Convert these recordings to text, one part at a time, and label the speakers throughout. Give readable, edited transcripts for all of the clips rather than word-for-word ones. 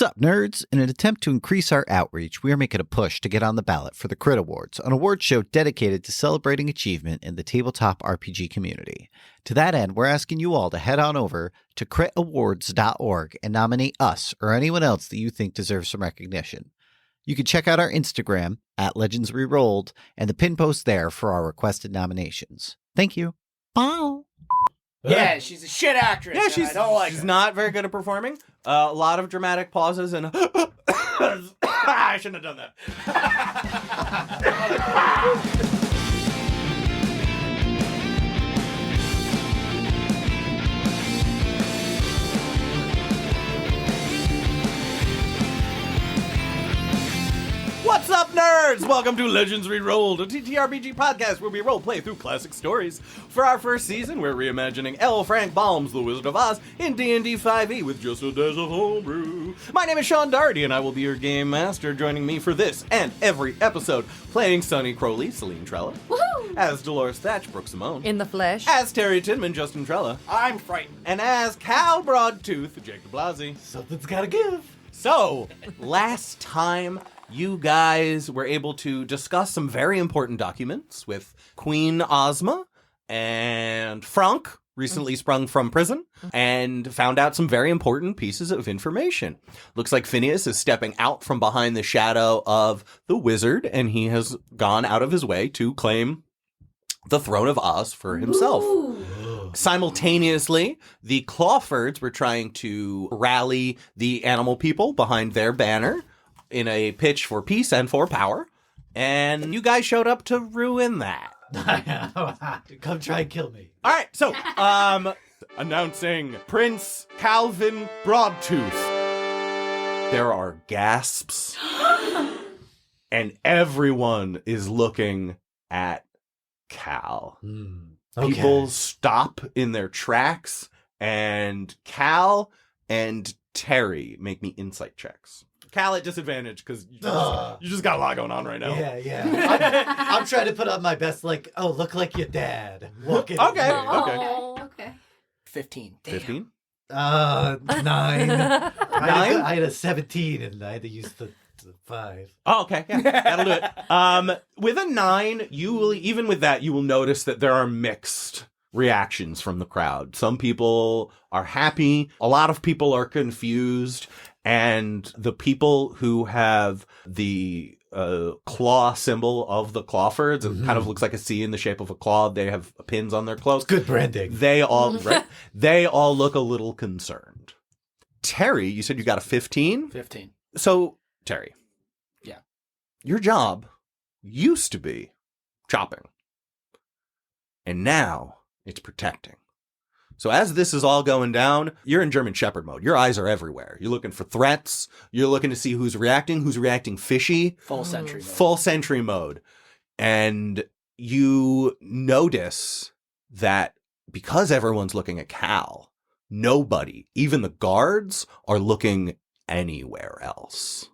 Speaker 1: What's up, nerds? In an attempt to increase our outreach, we are making a push to get on the ballot for the Crit Awards, an award show dedicated to celebrating achievement in the tabletop RPG community. To that end, we're asking you all to head on over to critawards.org and nominate us or anyone else that you think deserves some recognition. You can check out our Instagram, @LegendsRerolled, and the pin post there for our requested nominations. Thank you. Bye.
Speaker 2: Yeah, she's a shit actress.
Speaker 3: Yeah,
Speaker 2: she's
Speaker 3: she's not very good at performing. A lot of dramatic pauses and I shouldn't have done that. What's up, nerds? Welcome to Legends Rerolled, a TTRPG podcast where we roleplay through classic stories. For our first season, we're reimagining L. Frank Baum's The Wizard of Oz in D&D 5e with just a dash of homebrew. My name is Sean Dougherty, and I will be your game master. Joining me for this and every episode, playing Sonny Crowley, Celine Trella.
Speaker 4: Woohoo!
Speaker 3: As Delores Thatch, Brooke Simone.
Speaker 4: In the flesh.
Speaker 3: As Terry Tinman, Justyn Trella.
Speaker 2: I'm frightened.
Speaker 3: And as Cal Broadtooth, Jake DiBlasi.
Speaker 2: Something's gotta give.
Speaker 3: So, last time, you guys were able to discuss some very important documents with Queen Ozma and Frank, recently sprung from prison, and found out some very important pieces of information. Looks like Phineas is stepping out from behind the shadow of the wizard, and he has gone out of his way to claim the throne of Oz for himself.
Speaker 4: Ooh.
Speaker 3: Simultaneously, the Clawfords were trying to rally the animal people behind their banner in a pitch for peace and for power, and you guys showed up to ruin that.
Speaker 2: Come try and kill me.
Speaker 3: All right, so, announcing Prince Calvin Broadtooth. There are gasps, and everyone is looking at Cal.
Speaker 2: Okay.
Speaker 3: People stop in their tracks, and Cal and Terry make me insight checks. Cal at disadvantage, because you just got a lot going on right now.
Speaker 2: Yeah. I'm trying to put on my best, look like your dad.
Speaker 3: Okay.
Speaker 4: Okay.
Speaker 2: 15.
Speaker 3: 15?
Speaker 2: 9. I had a 17, and I had to use the 5.
Speaker 3: Oh, okay. Yeah, that'll do it. With a 9, you will notice that there are mixed reactions from the crowd. Some people are happy. A lot of people are confused. And the people who have the claw symbol of the Clawfords, it kind of looks like a C in the shape of a claw. They have pins on their clothes.
Speaker 2: Good branding.
Speaker 3: They all look a little concerned. Terry, you said you got a 15?
Speaker 2: 15.
Speaker 3: So, Terry.
Speaker 2: Yeah.
Speaker 3: Your job used to be chopping. And now it's protecting. So as this is all going down, you're in German Shepherd mode. Your eyes are everywhere. You're looking for threats. You're looking to see who's reacting fishy.
Speaker 2: Full sentry mode.
Speaker 3: Full sentry mode. And you notice that because everyone's looking at Cal, nobody, even the guards, are looking anywhere else.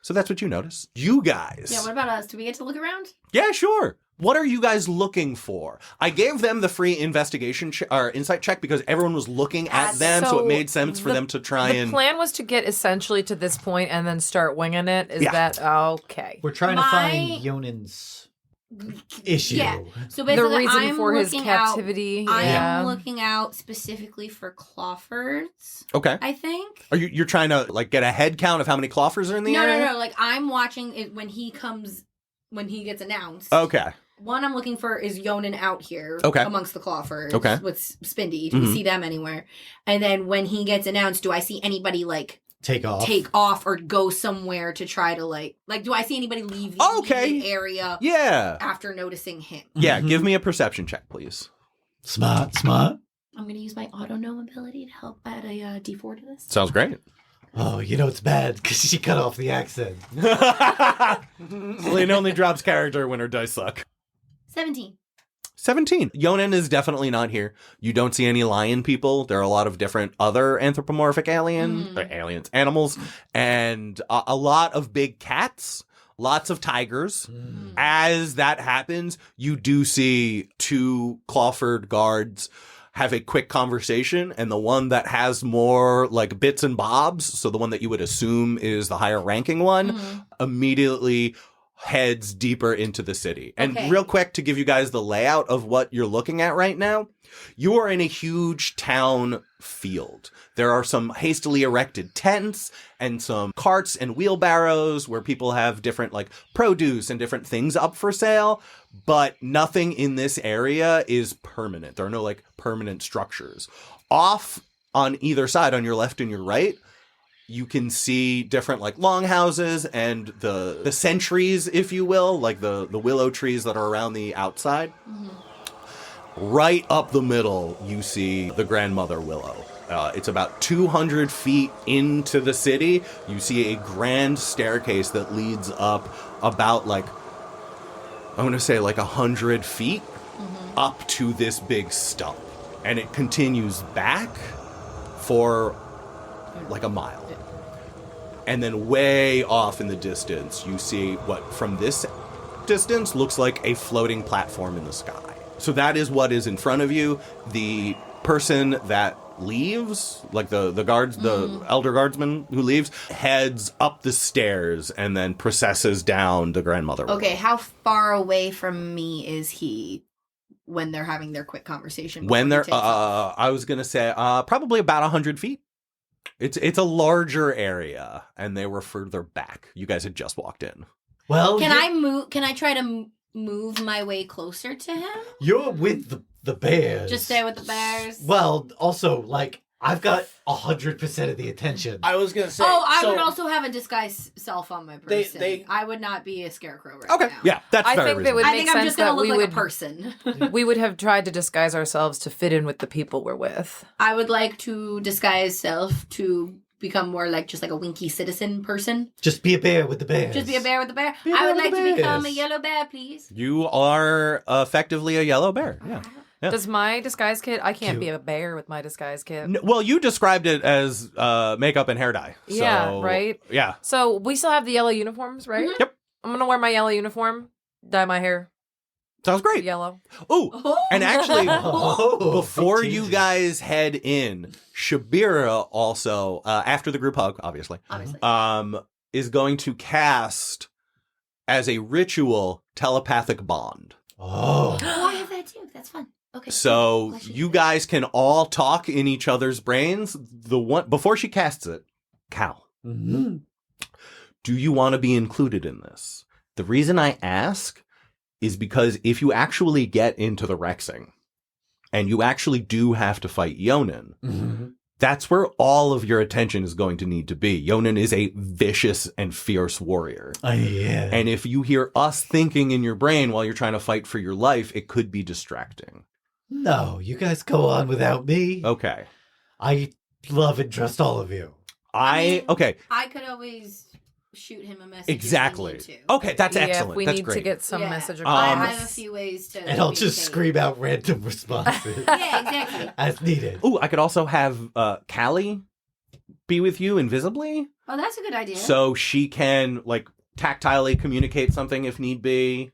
Speaker 3: So that's what you notice. You guys.
Speaker 4: Yeah, what about us? Do we get to look around?
Speaker 3: Yeah, sure. What are you guys looking for? I gave them the free investigation or insight check because everyone was looking at them, so it made sense for them to try
Speaker 5: The plan was to get essentially to this point and then start winging it. Is that okay?
Speaker 2: We're trying to find Yonin's issue.
Speaker 4: Yeah. So basically,
Speaker 5: The reason
Speaker 4: I'm
Speaker 5: for his
Speaker 4: looking
Speaker 5: captivity.
Speaker 4: I
Speaker 5: yeah.
Speaker 4: am looking out specifically for Clawfords.
Speaker 3: Okay.
Speaker 4: I think.
Speaker 3: Are you're trying to get a head count of how many Clawfers are in the area?
Speaker 4: No. Like I'm watching it when he gets announced.
Speaker 3: Okay.
Speaker 4: One I'm looking for is Yonin out here amongst the Clawfords with Spindy. Do we see them anywhere? And then when he gets announced, do I see anybody take off or go somewhere to try to do I see anybody leave the immediate area after noticing him?
Speaker 3: Yeah, give me a perception check, please.
Speaker 2: Smart.
Speaker 4: I'm going to use my auto-gnome ability to help add a D4 to this.
Speaker 3: Sounds great.
Speaker 2: Oh, it's bad because she cut off the accent.
Speaker 3: Celine only drops character when her dice suck.
Speaker 4: 17.
Speaker 3: 17. Yonin is definitely not here. You don't see any lion people. There are a lot of different other anthropomorphic animals, and a lot of big cats, lots of tigers. As that happens, you do see 2 Clawford guards have a quick conversation, and the one that has more like bits and bobs, so the one that you would assume is the higher ranking one, immediately heads deeper into the city. And real quick, to give you guys the layout of what you're looking at right now, you are in a huge town field. There are some hastily erected tents and some carts and wheelbarrows where people have different like produce and different things up for sale, but nothing in this area is permanent. There are no like permanent structures. Off on either side, on your left and your right, you can see different like longhouses and the sentries, if you will, like the willow trees that are around the outside. Right up the middle, you see the grandmother willow. It's about 200 feet into the city. You see a grand staircase that leads up about like, I'm going to say like 100 feet up to this big stump. And it continues back for like a mile. And then way off in the distance, you see what from this distance looks like a floating platform in the sky. So that is what is in front of you. The person that leaves, like the guards, the elder guardsman who leaves, heads up the stairs and then processes down the grandmother.
Speaker 4: Okay, how far away from me is he when they're having their quick conversation?
Speaker 3: When they're, I was going to say, probably about 100 feet. It's a larger area, and they were further back. You guys had just walked in.
Speaker 2: Well,
Speaker 4: can I move? Can I try to move my way closer to him?
Speaker 2: You're with the bears.
Speaker 4: Just stay with the bears.
Speaker 2: Well, also, like, I've got 100% of the attention.
Speaker 6: I was gonna say.
Speaker 4: Oh, I would also have a disguise self on my person. I would not be a scarecrow right now.
Speaker 3: Yeah, that's
Speaker 5: I
Speaker 3: very
Speaker 5: think that would
Speaker 4: I
Speaker 5: make
Speaker 4: think I'm
Speaker 5: sense
Speaker 4: just gonna
Speaker 5: that
Speaker 4: look
Speaker 5: we
Speaker 4: like
Speaker 5: would
Speaker 4: a person.
Speaker 5: we would have tried to disguise ourselves to fit in with the people we're with.
Speaker 4: I would like to disguise self to become more like just like a winky citizen person.
Speaker 2: Just be a bear with the bears.
Speaker 4: Just be a bear with the bear. I would like to become a yellow bear, please.
Speaker 3: You are effectively a yellow bear. Yeah. Yeah.
Speaker 5: Does my disguise kit? I can't be a bear with my disguise kit.
Speaker 3: Well, you described it as makeup and hair dye. So,
Speaker 5: Yeah, right?
Speaker 3: Yeah.
Speaker 5: So we still have the yellow uniforms, right?
Speaker 3: Yep.
Speaker 5: I'm going to wear my yellow uniform, dye my hair
Speaker 3: Sounds great.
Speaker 5: yellow.
Speaker 3: Oh, and actually, before you guys head in, Shabira also, after the group hug, obviously, is going to cast as a ritual telepathic bond.
Speaker 2: Oh,
Speaker 4: I have that too. That's fun. Okay.
Speaker 3: So you guys can all talk in each other's brains. The one before she casts it, Cal, do you want to be included in this? The reason I ask is because if you actually get into the Rexing and you actually do have to fight Yonin, that's where all of your attention is going to need to be. Yonin is a vicious and fierce warrior.
Speaker 2: Yeah.
Speaker 3: And if you hear us thinking in your brain while you're trying to fight for your life, it could be distracting.
Speaker 2: No, you guys go on without me.
Speaker 3: Okay.
Speaker 2: I love and trust all of you.
Speaker 3: Okay.
Speaker 4: I could always shoot him a message.
Speaker 3: Exactly.
Speaker 4: If we need
Speaker 3: Okay, that's
Speaker 5: Yeah,
Speaker 3: excellent.
Speaker 5: if we
Speaker 3: That's
Speaker 5: need
Speaker 3: great.
Speaker 5: to get some
Speaker 4: Yeah.
Speaker 5: message
Speaker 4: I
Speaker 5: across.
Speaker 4: have a few ways to.
Speaker 2: And I'll just scream out random responses
Speaker 4: Yeah, exactly.
Speaker 2: as needed.
Speaker 3: Ooh, I could also have Callie be with you invisibly.
Speaker 4: Oh, that's a good idea.
Speaker 3: So she can, like, tactilely communicate something if need be.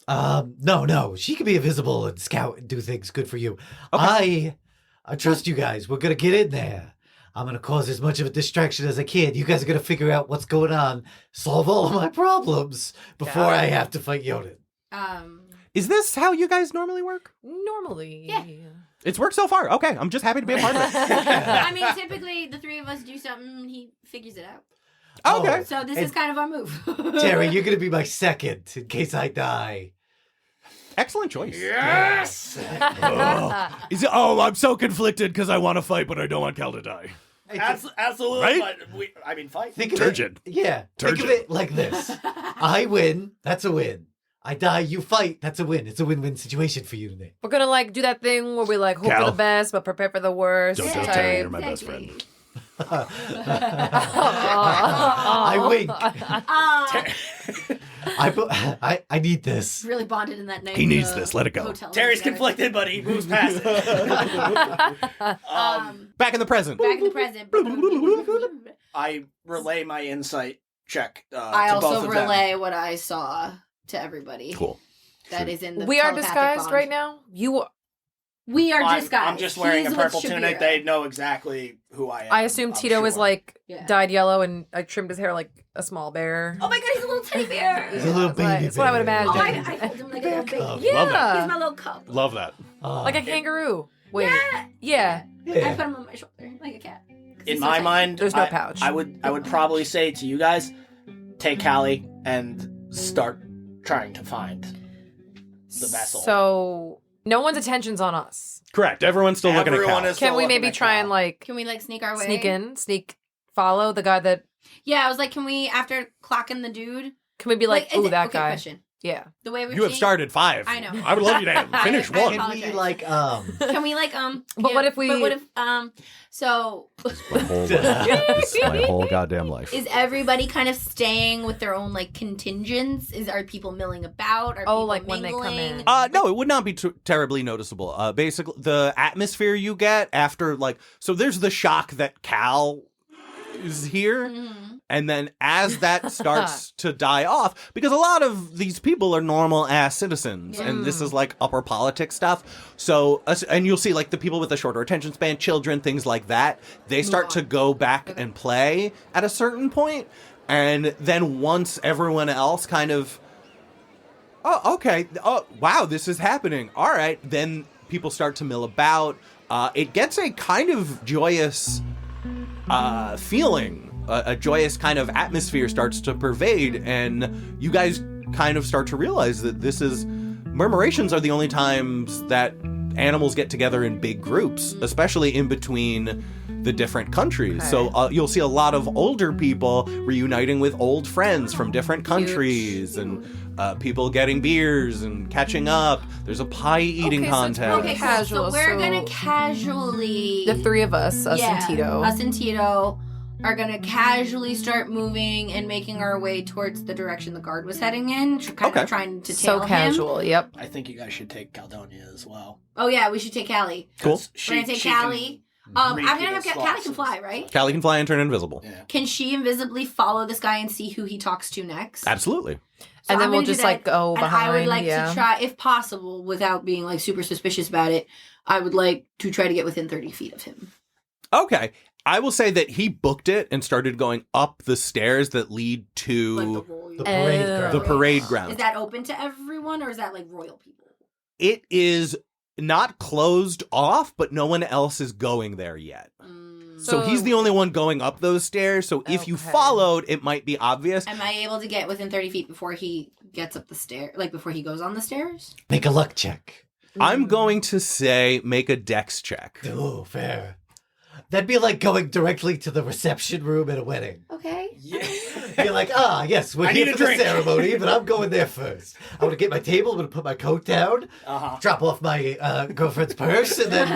Speaker 2: No. She can be invisible and scout and do things good for you. Okay. I trust you guys. We're going to get in there. I'm going to cause as much of a distraction as I can. You guys are going to figure out what's going on, solve all of my problems before I have to fight Yonin.
Speaker 3: Is this how you guys normally work?
Speaker 5: Normally.
Speaker 4: Yeah.
Speaker 3: It's worked so far. Okay, I'm just happy to be a part of it.
Speaker 4: I mean, typically the three of us do something, he figures it out.
Speaker 3: Okay.
Speaker 4: So this is kind of our move.
Speaker 2: Terry, you're going to be my second in case I die.
Speaker 3: Excellent choice.
Speaker 6: Yes.
Speaker 3: I'm so conflicted because I want to fight, but I don't want Cal to die.
Speaker 6: Absolutely.
Speaker 3: Right?
Speaker 6: But fight.
Speaker 2: Think of
Speaker 3: Turgid.
Speaker 2: it. Yeah. Think of it like this. I win. That's a win. I die. You fight. That's a win. It's a win-win situation for you today.
Speaker 5: We're going to like do that thing where we like hope
Speaker 3: Cal.
Speaker 5: for the best, but prepare for the worst.
Speaker 3: Don't tell
Speaker 5: type.
Speaker 3: Terry you're my best friend.
Speaker 2: I wink. I need this.
Speaker 4: Really bonded in that night.
Speaker 3: He needs this. Let it go.
Speaker 4: Hotel
Speaker 6: Terry's
Speaker 4: together.
Speaker 6: conflicted, but he moves past it.
Speaker 3: Back in the present.
Speaker 4: Back in the present.
Speaker 6: I relay my insight check.
Speaker 4: I
Speaker 6: to both
Speaker 4: also
Speaker 6: of them.
Speaker 4: relay what I saw to everybody.
Speaker 3: Cool.
Speaker 4: That is in the
Speaker 5: We are
Speaker 4: telepathic
Speaker 5: disguised
Speaker 4: bond.
Speaker 5: right now. You
Speaker 4: We are just guys.
Speaker 6: I'm just wearing
Speaker 4: He's
Speaker 6: a
Speaker 4: with
Speaker 6: purple tunic.
Speaker 4: Shabira.
Speaker 6: They know exactly who I am.
Speaker 5: I assume Tito is
Speaker 6: sure.
Speaker 5: like
Speaker 4: Yeah.
Speaker 5: dyed yellow and I trimmed his hair like a small bear.
Speaker 4: Oh my god, he's a little teddy bear.
Speaker 2: He's a little baby.
Speaker 5: That's what I would
Speaker 2: bear.
Speaker 5: imagine.
Speaker 4: Oh, I hold him like a little baby.
Speaker 2: Love
Speaker 5: Yeah.
Speaker 4: He's my little cub.
Speaker 3: Love that.
Speaker 5: Like a kangaroo. Wait.
Speaker 4: Yeah.
Speaker 5: Yeah.
Speaker 4: I put him on my shoulder like a cat. 'Cause
Speaker 6: In
Speaker 4: he's
Speaker 6: my
Speaker 4: so
Speaker 6: mind,
Speaker 5: There's no pouch.
Speaker 6: I would probably say to you guys, take Callie and start trying to find the vessel.
Speaker 5: So no one's attention's on us.
Speaker 3: Correct. Everyone's still looking at
Speaker 6: Everyone
Speaker 3: Cal.
Speaker 6: is still
Speaker 5: Can we
Speaker 6: looking
Speaker 5: maybe
Speaker 6: at
Speaker 5: try
Speaker 6: Cal.
Speaker 5: and like
Speaker 4: Can we like sneak our way?
Speaker 5: follow the guy that?
Speaker 4: Yeah, I was like, can we after clocking the dude?
Speaker 5: Can we be like,
Speaker 4: is
Speaker 5: ooh,
Speaker 4: it-
Speaker 5: that
Speaker 4: okay,
Speaker 5: guy?
Speaker 4: Question.
Speaker 5: Yeah.
Speaker 4: The way we're
Speaker 3: You have
Speaker 4: seeing-
Speaker 3: started 5.
Speaker 4: I know.
Speaker 3: I would love you to finish
Speaker 4: I
Speaker 3: 1.
Speaker 2: Can we
Speaker 4: apologize.
Speaker 2: like
Speaker 4: Can we like
Speaker 5: But what if we-
Speaker 4: But what if so
Speaker 3: my whole goddamn life.
Speaker 4: is everybody kind of staying with their own like contingents? Are people milling about? Are people
Speaker 5: like when they come
Speaker 4: mingling?
Speaker 5: in.
Speaker 3: No, it would not be terribly noticeable. Basically, the atmosphere you get after, like, so there's the shock that Cal is here, and then as that starts to die off, because a lot of these people are normal ass citizens, and this is like upper politics stuff. So, and you'll see like the people with the shorter attention span, children, things like that, they start to go back and play at a certain point, and then once everyone else kind of, oh, okay. Oh, wow, this is happening. All right. Then people start to mill about. It gets a kind of joyous feeling. A joyous kind of atmosphere starts to pervade, and you guys kind of start to realize that this is... Murmurations are the only times that animals get together in big groups, especially in between the different countries.
Speaker 5: Okay.
Speaker 3: So you'll see a lot of older people reuniting with old friends from different countries, and people getting beers and catching up. There's a pie eating
Speaker 5: Okay, so it's
Speaker 3: contest.
Speaker 5: pretty
Speaker 4: Okay, cool.
Speaker 5: Casual,
Speaker 4: So we're
Speaker 5: so-
Speaker 4: gonna casually
Speaker 5: The three of us, us
Speaker 4: yeah,
Speaker 5: and Tito.
Speaker 4: us and Tito are gonna casually start moving and making our way towards the direction the guard was heading in, kind of trying to tail
Speaker 5: so
Speaker 4: him.
Speaker 5: casual. Yep.
Speaker 6: I think you guys should take Caldonia as well.
Speaker 4: Oh yeah, we should take Callie.
Speaker 3: Cool.
Speaker 4: We're gonna take Callie. I'm gonna have Callie can fly, right?
Speaker 3: Callie can fly and turn invisible.
Speaker 6: Yeah.
Speaker 4: Can she invisibly follow this guy and see who he talks to next?
Speaker 3: Absolutely.
Speaker 4: So
Speaker 5: And then
Speaker 4: I'm
Speaker 5: we'll
Speaker 4: gonna do
Speaker 5: just,
Speaker 4: that,
Speaker 5: like, go
Speaker 4: and I would
Speaker 5: behind,
Speaker 4: like
Speaker 5: yeah.
Speaker 4: to try, if possible, without being like super suspicious about it. I would like to try to get within 30 feet of him.
Speaker 3: Okay. I will say that he booked it and started going up the stairs that lead to
Speaker 4: Like the royal.
Speaker 2: The parade
Speaker 5: Oh.
Speaker 2: ground.
Speaker 3: the parade ground.
Speaker 4: Is that open to everyone, or is that like royal people?
Speaker 3: It is not closed off, but no one else is going there yet. So he's the only one going up those stairs. So if you
Speaker 5: Okay.
Speaker 3: followed, it might be obvious.
Speaker 4: Am I able to get within 30 feet before he gets up the stair? Like before he goes on the stairs?
Speaker 2: Make a luck check.
Speaker 3: I'm going to say make a dex check.
Speaker 2: Oh, fair. That'd be like going directly to the reception room at a wedding.
Speaker 4: Okay.
Speaker 2: You're like, yes, we're
Speaker 6: I
Speaker 2: here
Speaker 6: need
Speaker 2: for
Speaker 6: a
Speaker 2: the
Speaker 6: drink.
Speaker 2: ceremony, but I'm going there first. I'm going to get my table, I'm going to put my coat down, drop off my girlfriend's purse, and then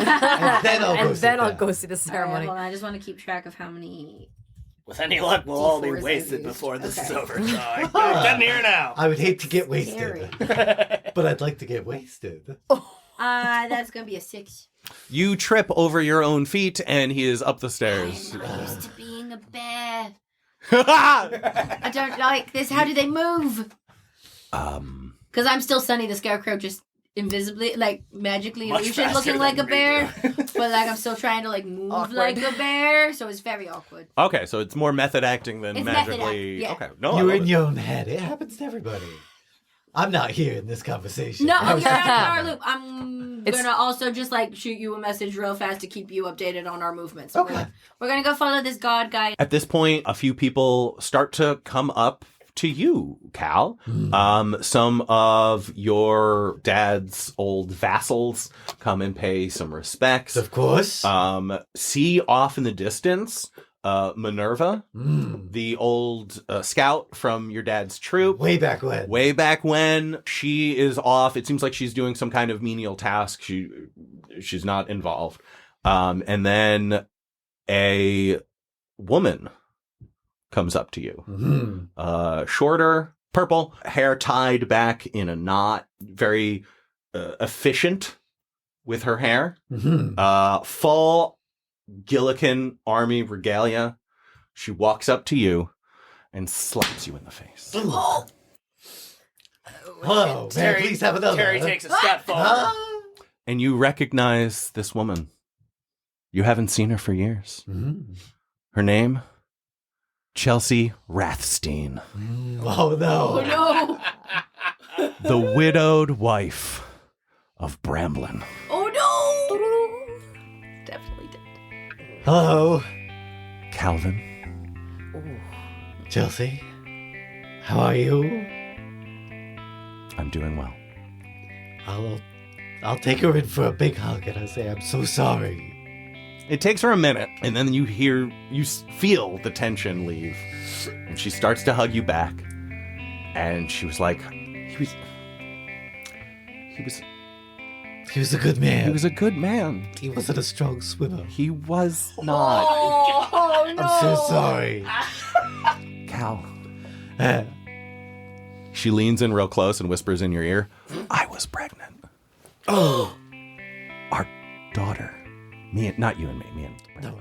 Speaker 2: I'll go sit
Speaker 5: see the
Speaker 4: All right,
Speaker 5: ceremony.
Speaker 4: hold on. I just want to keep track of how many.
Speaker 6: With any luck, we'll all be
Speaker 4: D4s
Speaker 6: wasted
Speaker 4: I used.
Speaker 6: before this is
Speaker 4: Okay.
Speaker 6: over. So I'm getting here now.
Speaker 2: I would hate to get wasted,
Speaker 4: Scary.
Speaker 2: but I'd like to get wasted.
Speaker 4: That's gonna be a 6.
Speaker 3: You trip over your own feet, and he is up the stairs.
Speaker 4: I'm not used to being a bear. I don't like this. How do they move? Because I'm still Sonny the Scarecrow, just invisibly, like magically
Speaker 6: Much
Speaker 4: illusion,
Speaker 6: faster
Speaker 4: looking like a
Speaker 6: than me.
Speaker 4: bear. But like I'm still trying to like move
Speaker 5: Awkward.
Speaker 4: like a bear, so it's very awkward.
Speaker 3: Okay, so it's more method acting than
Speaker 4: It's method
Speaker 3: magically.
Speaker 4: act, yeah.
Speaker 3: Okay, no, I
Speaker 2: You're
Speaker 3: love
Speaker 2: in
Speaker 3: it.
Speaker 2: your own head. It happens to everybody. I'm not here in this conversation.
Speaker 4: No,
Speaker 2: I
Speaker 4: you're
Speaker 2: was-
Speaker 4: not in our loop. I'm
Speaker 5: It's-
Speaker 4: gonna also just like shoot you a message real fast to keep you updated on our movements. So
Speaker 2: Okay.
Speaker 4: we're gonna go follow this god guy.
Speaker 3: At this point, a few people start to come up to you, Cal. Some of your dad's old vassals come and pay some respects.
Speaker 2: Of course.
Speaker 3: See off in the distance, Minerva, the old scout from your dad's troop.
Speaker 2: Way back when.
Speaker 3: Way back when, she is off. It seems like she's doing some kind of menial task. She's not involved. And then a woman comes up to you. Shorter, purple, hair tied back in a knot, very efficient with her hair. Full Gillikin army regalia. She walks up to you and slaps you in the face.
Speaker 2: Hello, may I please have another?
Speaker 6: Terry takes a step forward.
Speaker 2: Huh?
Speaker 3: and you recognize this woman. You haven't seen her for years. Her name, Chelsea Rathstein.
Speaker 2: Oh, no.
Speaker 4: Oh, no.
Speaker 3: The widowed wife of Bramblin.
Speaker 4: Oh, no. Definitely did.
Speaker 2: Hello,
Speaker 3: Calvin.
Speaker 2: Chelsea. How are you?
Speaker 3: I'm doing well.
Speaker 2: I'll take her in for a big hug and I'll say I'm so sorry.
Speaker 3: It takes her a minute, and then you feel the tension leave, and she starts to hug you back, and she was like, he was
Speaker 2: a good man.
Speaker 3: He was a good man.
Speaker 2: He wasn't a strong swimmer.
Speaker 3: He was not.
Speaker 4: Oh, no.
Speaker 2: I'm so sorry.
Speaker 3: Cal. She leans in real close and whispers in your ear, I was pregnant.
Speaker 2: Oh.
Speaker 3: Our daughter. Not you and me. Me and
Speaker 2: No,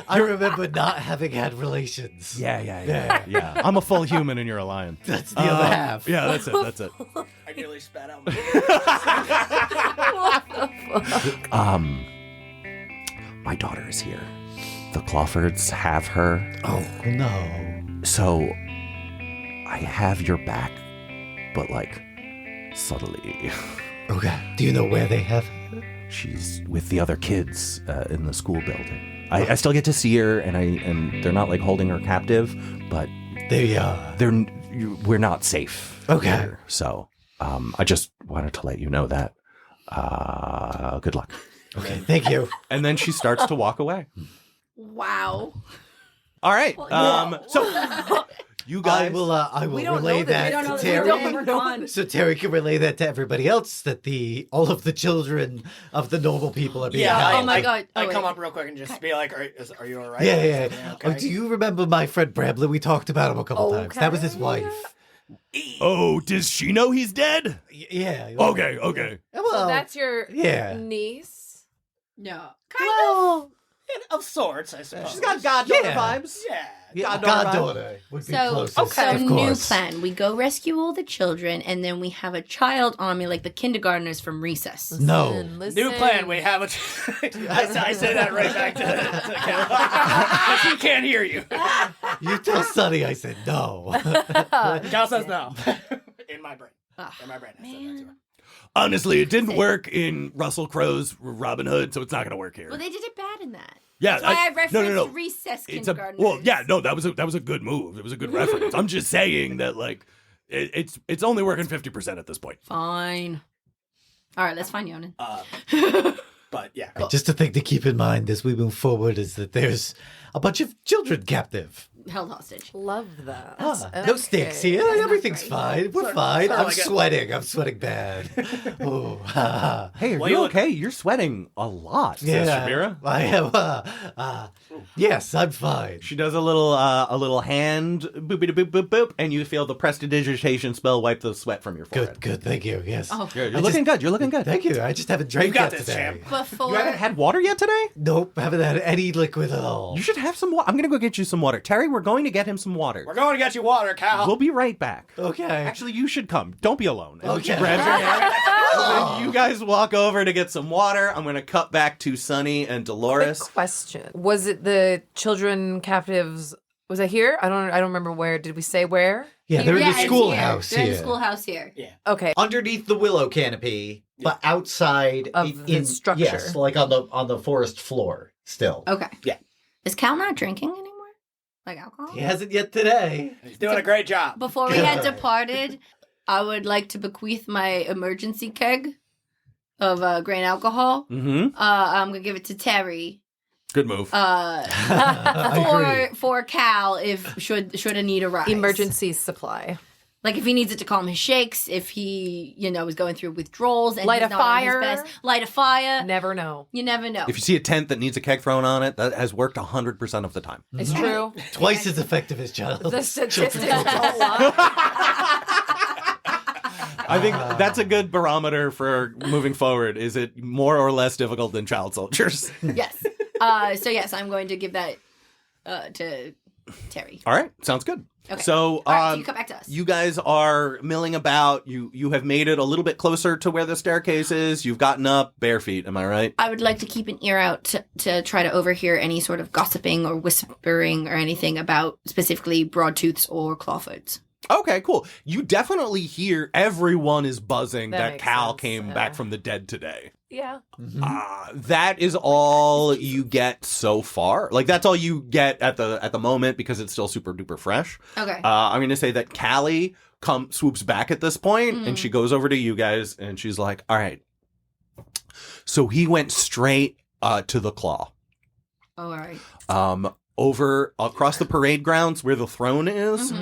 Speaker 2: I remember not having had relations.
Speaker 3: Yeah. I'm a full human in your alliance.
Speaker 2: That's the other half.
Speaker 3: Yeah, that's it.
Speaker 6: I nearly spat out.
Speaker 3: My daughter is here. The Clawfords have her.
Speaker 2: Oh, no.
Speaker 3: So, I have your back, but subtly.
Speaker 2: Okay. Do you know where they have her?
Speaker 3: She's with the other kids in the school building. I still get to see her, and they're not holding her captive, but we're not safe.
Speaker 2: Okay.
Speaker 3: Here. So I just wanted to let you know that. Good luck.
Speaker 2: Okay, thank you.
Speaker 3: And then she starts to walk away.
Speaker 4: Wow.
Speaker 3: All right. So you guys,
Speaker 2: I will relay that to Terry.
Speaker 4: We're gone.
Speaker 2: So Terry can relay that to everybody else that all of the children of the normal people are being held.
Speaker 4: Oh my God.
Speaker 6: I come up real quick and just be like, are you all right?
Speaker 2: Yeah.
Speaker 6: Okay.
Speaker 2: Oh, do you remember my friend Bramblin? We talked about him a couple times. That was his wife.
Speaker 3: Oh, does she know he's dead?
Speaker 2: Yeah.
Speaker 3: Okay.
Speaker 2: Well,
Speaker 5: So that's your
Speaker 2: yeah.
Speaker 5: niece?
Speaker 4: No.
Speaker 6: Well, of sorts, I suppose.
Speaker 3: She's got goddaughter
Speaker 2: Yeah.
Speaker 3: vibes.
Speaker 6: Yeah.
Speaker 2: Goddaughter would be closest,
Speaker 4: So
Speaker 2: of
Speaker 4: new
Speaker 2: course.
Speaker 4: plan. We go rescue all the children, and then we have a child on me, like the kindergartners from recess.
Speaker 2: No.
Speaker 5: Listen.
Speaker 6: New plan. We have a. I say that right back to Cal. But she can't hear you.
Speaker 2: You tell Sonny I said no.
Speaker 6: Cal says no. In my brain. In my brain. I said that to her.
Speaker 3: Honestly, it didn't work in Russell Crowe's Robin Hood, so it's not going to work here.
Speaker 4: Well, they did it bad in that.
Speaker 3: Yeah,
Speaker 4: That's why I referenced
Speaker 3: no.
Speaker 4: recess
Speaker 3: It's a
Speaker 4: kindergartners.
Speaker 3: that was a good move. It was a good reference. I'm just saying that it's only working 50% at this point.
Speaker 4: Fine. All right, let's find Yonan.
Speaker 6: But yeah.
Speaker 2: Just a thing to keep in mind as we move forward is that there's a bunch of children captive.
Speaker 4: Held hostage.
Speaker 5: Love that.
Speaker 2: No stakes here. Everything's fine. We're fine.
Speaker 6: sorry,
Speaker 2: I'm
Speaker 6: like a-
Speaker 2: sweating. I'm sweating bad. Oh,
Speaker 3: Hey, are
Speaker 6: Well,
Speaker 3: you
Speaker 6: you
Speaker 3: okay? You're sweating a lot, says Shabira.
Speaker 2: I am. Yes, I'm fine.
Speaker 3: She does a little hand boopity boop boop boop, and you feel the prestidigitation spell wipe the sweat from your forehead.
Speaker 2: Good. Thank you. Yes.
Speaker 4: Oh.
Speaker 3: You're looking good. You're looking good.
Speaker 2: Thank you. I just haven't drank
Speaker 6: You got
Speaker 2: yet
Speaker 6: this,
Speaker 2: today.
Speaker 6: champ.
Speaker 4: Before
Speaker 3: You haven't had water yet today?
Speaker 2: Nope, haven't had any liquid at all.
Speaker 3: You should have some water. I'm gonna go get you some water. Terry, we're going to get him some water.
Speaker 6: We're going to get you water, Cal.
Speaker 3: We'll be right back.
Speaker 2: Okay.
Speaker 3: Actually, you should come. Don't be alone. And
Speaker 2: Okay.
Speaker 3: she grabs your hand. So then you guys walk over to get some water. I'm going to cut back to Sonny and
Speaker 5: Quick
Speaker 3: Delores.
Speaker 5: question. Was it the children captives? Was it here? I don't remember where. Did we say where?
Speaker 2: Yeah, they're in
Speaker 4: Yeah,
Speaker 2: the
Speaker 4: it's
Speaker 2: schoolhouse
Speaker 4: They're in
Speaker 2: here.
Speaker 4: the schoolhouse here.
Speaker 5: Okay.
Speaker 7: Underneath the willow canopy, but outside
Speaker 5: Of the structure.
Speaker 7: Yes, like on the forest floor still.
Speaker 4: Okay.
Speaker 6: Yeah.
Speaker 4: Is Cal not drinking anymore? Like alcohol?
Speaker 2: He hasn't yet today.
Speaker 6: He's doing a great job.
Speaker 4: Before we had departed, I would like to bequeath my emergency keg of grain alcohol.
Speaker 3: Mm-hmm.
Speaker 4: I'm gonna give it to Terry.
Speaker 3: Good move.
Speaker 2: I agree.
Speaker 4: For Cal if should a need arise.
Speaker 5: Emergency supply.
Speaker 4: Like if he needs it to calm his shakes, if he is going through withdrawals and
Speaker 5: Light
Speaker 4: he's
Speaker 5: a
Speaker 4: not on his
Speaker 5: fire.
Speaker 4: best, light a fire.
Speaker 5: Never know.
Speaker 4: You never know.
Speaker 3: If you see a tent that needs a keg thrown on it, that has worked 100% of the time.
Speaker 5: It's true.
Speaker 2: Twice as effective as child.
Speaker 5: The statistics don't lie.
Speaker 3: I think that's a good barometer for moving forward. Is it more or less difficult than child soldiers?
Speaker 4: Yes. So yes, I'm going to give that to Terry.
Speaker 3: All right, sounds good.
Speaker 4: Okay.
Speaker 3: So,
Speaker 4: All right, so you come back to us.
Speaker 3: you guys are milling about. You have made it a little bit closer to where the staircase is. You've gotten up bare feet. Am I right?
Speaker 4: I would like to keep an ear out to try to overhear any sort of gossiping or whispering or anything about specifically Broadtooths or Clawfords.
Speaker 3: Okay, cool. You definitely hear everyone is buzzing that
Speaker 5: makes
Speaker 3: Cal
Speaker 5: sense,
Speaker 3: came back from the dead today.
Speaker 5: Yeah.
Speaker 3: That is all you get so far. Like, that's all you get at the moment because it's still super duper fresh.
Speaker 4: Okay.
Speaker 3: I'm going to say that Callie swoops back at this point, and she goes over to you guys and she's like, all right. So he went straight to the claw.
Speaker 4: Oh, all right.
Speaker 3: Over across the parade grounds where the throne is.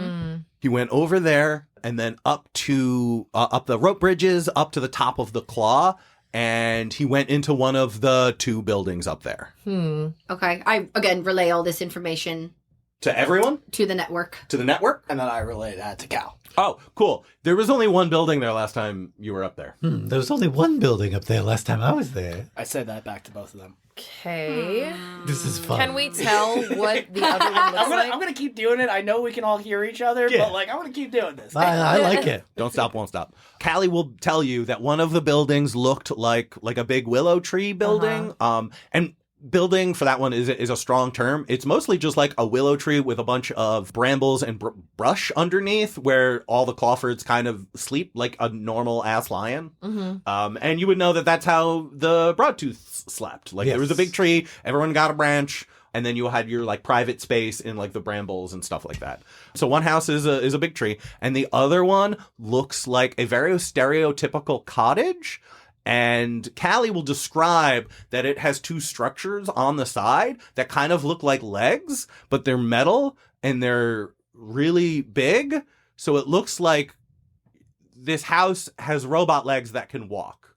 Speaker 3: He went over there and then up the rope bridges up to the top of the claw. And he went into one of the 2 buildings up there.
Speaker 4: Okay. I, again, relay all this information.
Speaker 3: To everyone?
Speaker 4: To the network.
Speaker 3: To the network?
Speaker 6: And then I relay that to Cal.
Speaker 3: Oh, cool. There was only one building there last time you were up there.
Speaker 2: There was only one building up there last time I was there.
Speaker 6: I said that back to both of them.
Speaker 5: Okay.
Speaker 2: This is fun.
Speaker 5: Can we tell what the other one looks like?
Speaker 6: I'm gonna keep doing it. I know we can all hear each other, but I'm gonna keep doing this.
Speaker 2: I like it.
Speaker 3: Don't stop, won't stop. Callie will tell you that one of the buildings looked like a big willow tree building. And building for that one is a strong term. It's mostly just like a willow tree with a bunch of brambles and brush underneath where all the Clawfords kind of sleep like a normal ass lion. And you would know that that's how the Broadtooth slept. Like there was a big tree, everyone got a branch, and then you had your like private space in like the brambles and stuff like that. So one house is a big tree, and the other one looks like a very stereotypical cottage. And Callie will describe that it has 2 structures on the side that kind of look like legs, but they're metal and they're really big. So it looks like this house has robot legs that can walk.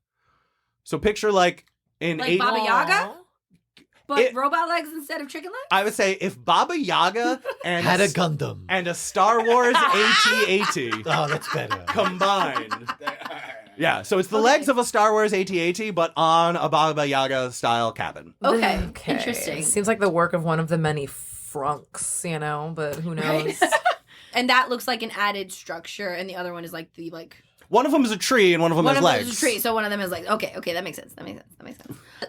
Speaker 3: So picture like an
Speaker 4: Like Baba Yaga? But robot legs instead of chicken legs?
Speaker 3: I would say if Baba Yaga and
Speaker 2: Had a Gundam.
Speaker 3: and a Star Wars AT-AT
Speaker 2: Oh, that's better.
Speaker 3: combined. Yeah, so it's the legs of a Star Wars AT-AT, but on a Baba Yaga style cabin.
Speaker 4: Okay. Interesting.
Speaker 5: Seems like the work of one of the many Frunks, but who knows?
Speaker 4: And that looks like an added structure, and the other one is like the
Speaker 3: One of them is a tree, and one of them has legs.
Speaker 4: One of them is a tree, so one of them is like okay, that makes sense.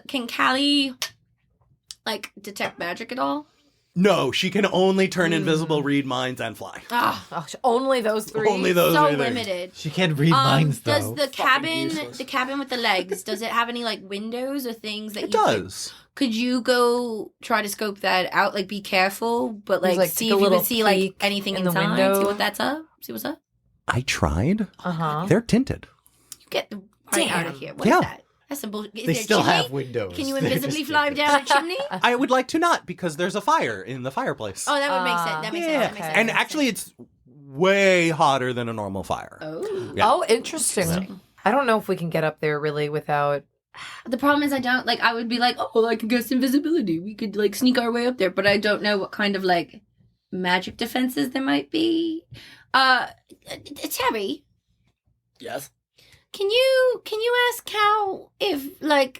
Speaker 4: Can Callie detect magic at all?
Speaker 3: No, she can only turn invisible, read minds, and fly.
Speaker 5: Only those 3.
Speaker 3: Only those
Speaker 4: so
Speaker 3: three things.
Speaker 4: limited.
Speaker 2: She can't read minds, though.
Speaker 4: Does the cabin with the legs, does it have any windows or things that
Speaker 3: it does?
Speaker 4: Could you go try to scope that out? Be careful, but see if you can see anything
Speaker 5: in the
Speaker 4: inside.
Speaker 5: window.
Speaker 4: See what that's up. See what's up.
Speaker 3: I tried.
Speaker 5: Uh-huh.
Speaker 3: They're tinted.
Speaker 4: You get the right out of here. What is that? That's some bullshit.
Speaker 2: They still have windows.
Speaker 4: Can you invisibly fly down a chimney?
Speaker 3: I would like to not, because there's a fire in the fireplace.
Speaker 4: Oh, that would make sense. That makes sense. That makes sense.
Speaker 3: And actually, it's way hotter than a normal fire.
Speaker 4: Oh.
Speaker 3: Yeah.
Speaker 5: Oh, interesting. I don't know if we can get up there really without...
Speaker 4: The problem is I don't, I would be I could guess invisibility. We could, sneak our way up there, but I don't know what kind of, magic defenses there might be. Terry?
Speaker 6: Yes?
Speaker 4: Can you ask Cal if,
Speaker 5: The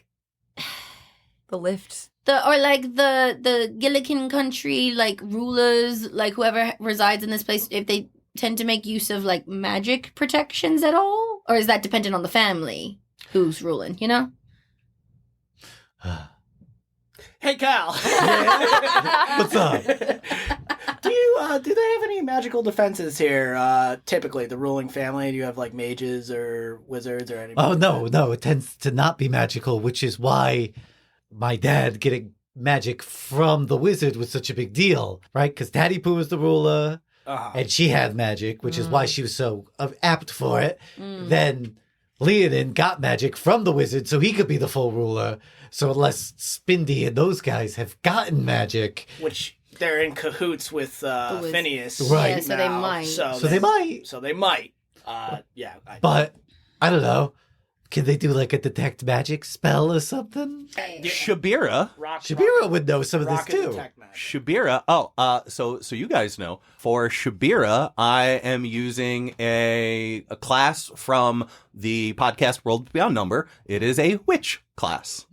Speaker 5: lift?
Speaker 4: the Gillikin country, rulers, whoever resides in this place, if they tend to make use of, magic protections at all? Or is that dependent on the family who's ruling,
Speaker 6: Hey, Cal.
Speaker 2: What's up?
Speaker 6: Do they have any magical defenses here? Typically, the ruling family, do you have mages or wizards or anything?
Speaker 2: Oh, no. It tends to not be magical, which is why my dad getting magic from the wizard was such a big deal, right? Because Daddy Pooh was the ruler, and she had magic, which is why she was so apt for it. Then Leonin got magic from the wizard so he could be the full ruler. So unless Spindy and those guys have gotten magic...
Speaker 6: Which they're in cahoots with Phineas.
Speaker 2: Right.
Speaker 4: Yeah, so they might.
Speaker 6: So
Speaker 2: they might.
Speaker 6: So they might. Yeah.
Speaker 2: But, I don't know. Can they do a detect magic spell or something?
Speaker 3: Shabira.
Speaker 2: Shabira would know some of this too.
Speaker 3: Shabira. So you guys know. For Shabira, I am using a class from the podcast World Beyond Number. It is a witch class.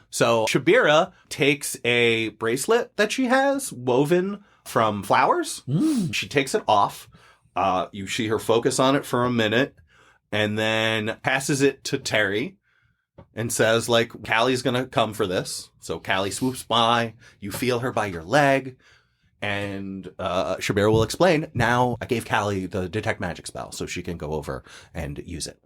Speaker 3: So Shabira takes a bracelet that she has woven from flowers. She takes it off. You see her focus on it for a minute and then passes it to Terry and says, like, Callie's going to come for this. So Callie swoops by. You feel her by your leg. And Shabira will explain, now I gave Callie the detect magic spell so she can go over and use it.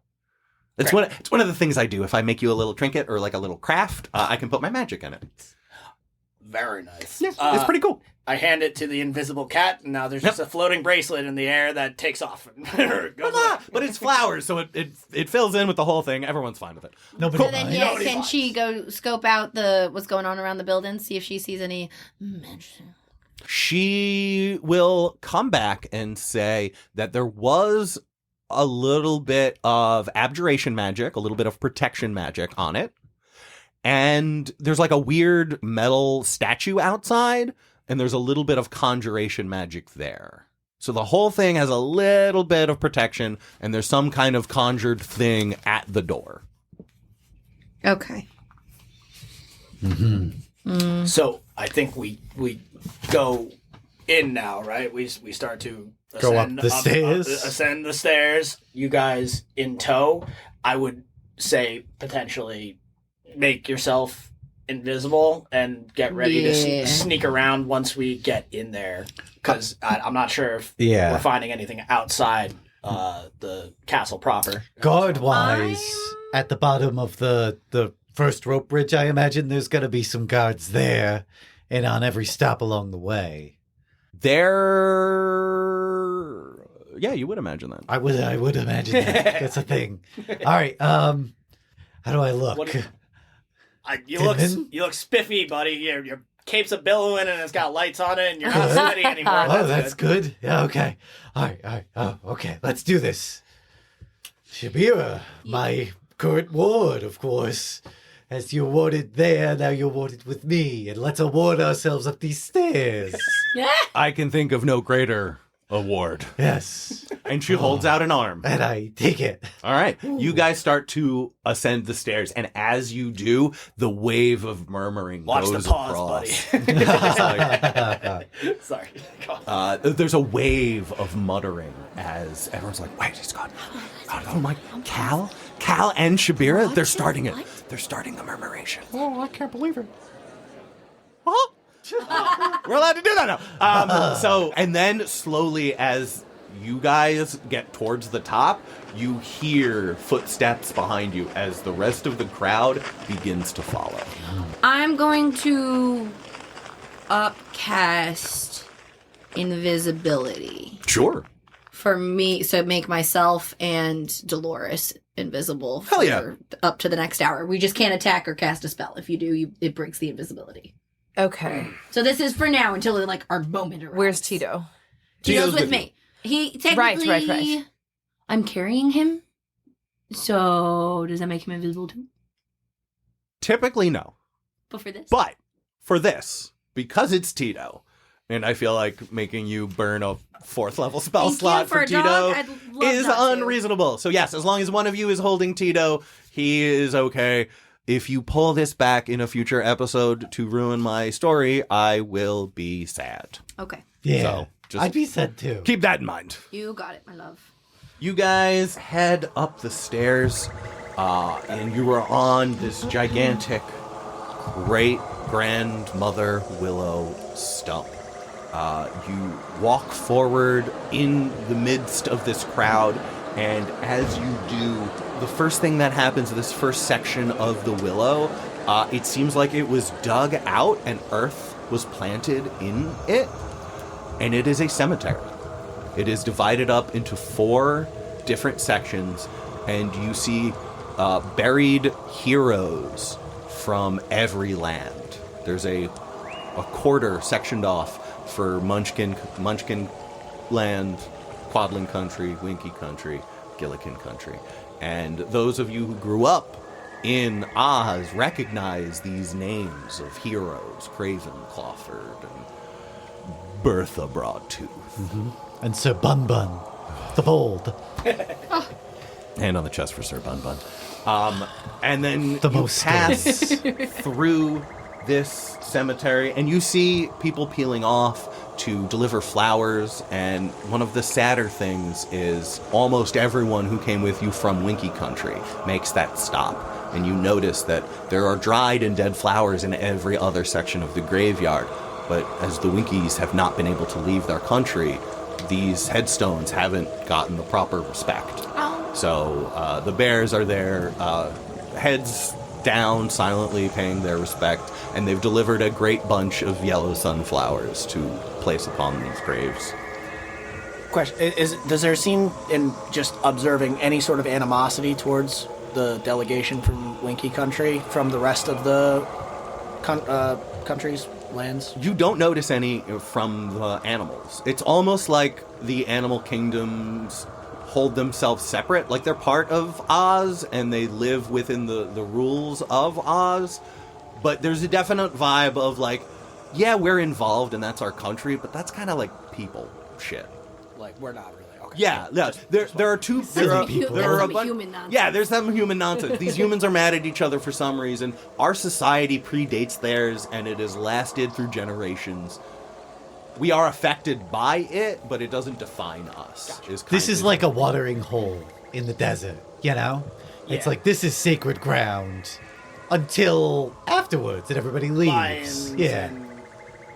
Speaker 3: It's one of the things I do. If I make you a little trinket or like a little craft, I can put my magic in it.
Speaker 6: Very nice.
Speaker 3: Yeah, it's pretty cool.
Speaker 6: I hand it to the invisible cat, and now there's just a floating bracelet in the air that takes off.
Speaker 3: But it's flowers, so it fills in with the whole thing. Everyone's fine with it.
Speaker 2: Nobody
Speaker 4: So then, can she go scope out what's going on around the building, see if she sees any magic?
Speaker 3: She will come back and say that there was a little bit of abjuration magic, a little bit of protection magic on it. And there's like a weird metal statue outside, and there's a little bit of conjuration magic there. So the whole thing has a little bit of protection, and there's some kind of conjured thing at the door.
Speaker 4: Okay.
Speaker 2: Mm-hmm.
Speaker 6: So I think we go in now, right? We start to
Speaker 2: go up the stairs.
Speaker 6: Ascend the stairs. You guys in tow. I would say potentially make yourself invisible and get ready to sneak around once we get in there, because I'm not sure if we're finding anything outside the castle proper.
Speaker 2: Guard-wise, at the bottom of the first rope bridge, I imagine there's going to be some guards there, and on every stop along the way.
Speaker 3: Yeah, you would imagine that.
Speaker 2: I would imagine that. That's a thing. All right, how do I look?
Speaker 6: You look spiffy, buddy. Your cape's a billowing and it's got lights on it, and you're not sweaty anymore.
Speaker 2: Oh, that's good. Yeah, okay. All right. Oh, okay. Let's do this. Shabira, my current ward, of course. As you're warded there, now you're warded with me, and let's award ourselves up these stairs.
Speaker 3: I can think of no greater award.
Speaker 2: Yes.
Speaker 3: And she holds out an arm.
Speaker 2: And I take it.
Speaker 3: All right. You guys start to ascend the stairs, and as you do, the wave of murmuring goes
Speaker 6: the pause,
Speaker 3: across.
Speaker 6: buddy. Sorry.
Speaker 3: There's a wave of muttering as everyone's like, wait, he's gone. Oh my, Cal and Shabira, they're starting it. They're starting the murmuration.
Speaker 2: Oh, I can't believe it.
Speaker 3: Huh? We're allowed to do that now. And then slowly as you guys get towards the top, you hear footsteps behind you as the rest of the crowd begins to follow.
Speaker 4: I'm going to upcast invisibility.
Speaker 3: Sure.
Speaker 4: For me, so make myself and Delores invisible
Speaker 3: Hell yeah.
Speaker 4: Up to the next hour. We just can't attack or cast a spell. If you do, it breaks the invisibility.
Speaker 5: Okay.
Speaker 4: So this is for now until like our moment arrives.
Speaker 5: Where's Tito?
Speaker 4: Tito's with me. He technically...
Speaker 5: Right.
Speaker 4: I'm carrying him. So does that make him invisible too?
Speaker 3: Typically, no.
Speaker 4: But for this?
Speaker 3: But for this, because it's Tito, and I feel like making you burn a 4th level spell slot for Tito is unreasonable. So yes, as long as one of you is holding Tito, he is okay. If you pull this back in a future episode to ruin my story, I will be sad.
Speaker 4: Okay.
Speaker 2: Yeah.
Speaker 3: So just
Speaker 2: I'd be sad too.
Speaker 3: keep that in mind.
Speaker 4: You got it, my love.
Speaker 3: You guys head up the stairs, and you are on this gigantic great-grandmother willow stump. You walk forward in the midst of this crowd, and as you do, the first thing that happens, this first section of the willow, it seems like it was dug out and earth was planted in it, and it is a cemetery. It is divided up into 4 different sections, and you see buried heroes from every land. There's a quarter sectioned off for Munchkin land, Quadling country, Winky country, Gillikin country. And those of you who grew up in Oz recognize these names of heroes, Craven Clawford and Bertha Broadtooth.
Speaker 2: Mm-hmm. And Sir Bun Bun, the Bold.
Speaker 3: Hand on the chest for Sir Bun Bun. And then
Speaker 2: the
Speaker 3: you
Speaker 2: most
Speaker 3: pass through this cemetery, and you see people peeling off to deliver flowers, and one of the sadder things is almost everyone who came with you from Winky Country makes that stop, and you notice that there are dried and dead flowers in every other section of the graveyard, but as the Winkies have not been able to leave their country, these headstones haven't gotten the proper respect. So the bears are there, heads down, silently paying their respect, and they've delivered a great bunch of yellow sunflowers to place upon these graves.
Speaker 6: Question: does there seem, in just observing, any sort of animosity towards the delegation from Winky Country from the rest of the country's lands?
Speaker 3: You don't notice any from the animals. It's almost like the animal kingdoms hold themselves separate, like they're part of Oz and they live within the rules of Oz, but there's a definite vibe of like, yeah, we're involved and that's our country, but that's kind of like people shit.
Speaker 6: Like, we're not really. Okay.
Speaker 3: Yeah. There are two. There are a bunch.
Speaker 4: Human nonsense.
Speaker 3: Yeah, there's some human nonsense. These humans are mad at each other for some reason. Our society predates theirs, and it has lasted through generations. We are affected by it, but it doesn't define us.
Speaker 6: Gotcha.
Speaker 2: This is like a watering hole in the desert, you know? It's like, this is sacred ground until afterwards, and everybody leaves.
Speaker 6: Lions
Speaker 2: and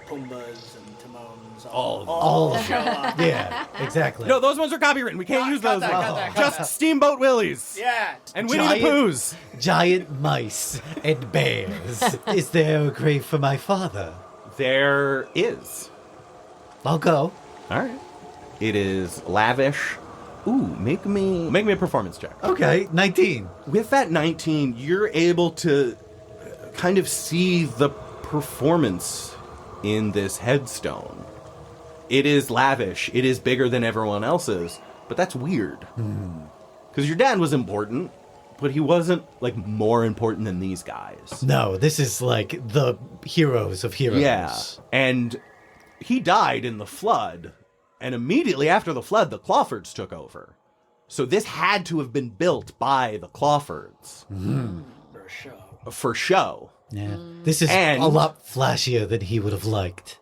Speaker 6: Pumbas and Timones.
Speaker 2: all
Speaker 6: show up.
Speaker 2: Yeah, exactly.
Speaker 3: No, those ones are copywritten. We can't use
Speaker 6: got
Speaker 3: those.
Speaker 6: that.
Speaker 3: Just Steamboat Willies.
Speaker 6: Yeah.
Speaker 3: And Winnie the Poohs.
Speaker 2: Giant mice and bears. Is there a grave for my father?
Speaker 3: There is.
Speaker 2: I'll go.
Speaker 3: All right. It is lavish. Ooh, make me a performance check.
Speaker 2: Okay, 19.
Speaker 3: With that 19, you're able to kind of see the performance in this headstone. It is lavish. It is bigger than everyone else's, but that's weird. Because your dad was important, but he wasn't, like, more important than these guys.
Speaker 2: No, this is like the heroes of heroes.
Speaker 3: Yeah, and he died in the flood, and immediately after the flood, the Clawfords took over. So this had to have been built by the Clawfords.
Speaker 6: For show.
Speaker 3: For show.
Speaker 2: Yeah. This is
Speaker 3: And-
Speaker 2: a lot flashier than he would have liked.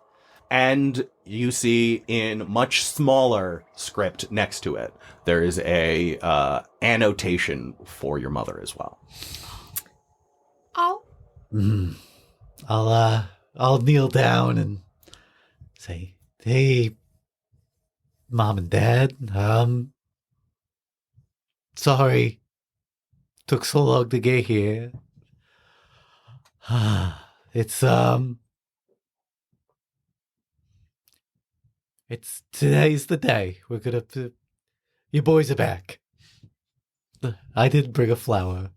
Speaker 3: And you see in much smaller script next to it, there is a annotation for your mother as well.
Speaker 4: Oh.
Speaker 2: I'll kneel down and say, hey, Mom and Dad, sorry took so long to get here. It's today's the day. We're gonna, your boys are back. I didn't bring a flower.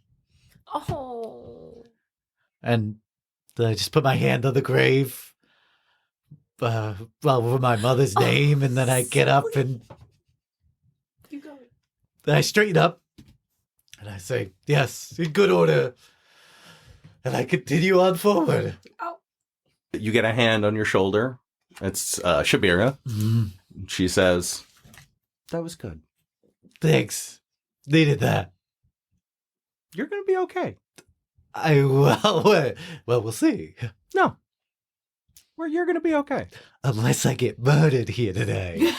Speaker 5: Oh.
Speaker 2: And I just put my hand on the grave, with my mother's name, and then I get up and
Speaker 5: You go.
Speaker 2: then I straighten up, and I say, yes, in good order, and I continue on forward.
Speaker 3: You get a hand on your shoulder. It's Shabira. She says, that was good.
Speaker 2: Thanks. Needed that.
Speaker 3: You're going to be okay.
Speaker 2: Well, we'll see.
Speaker 3: No. You're going to be okay.
Speaker 2: Unless I get murdered here today.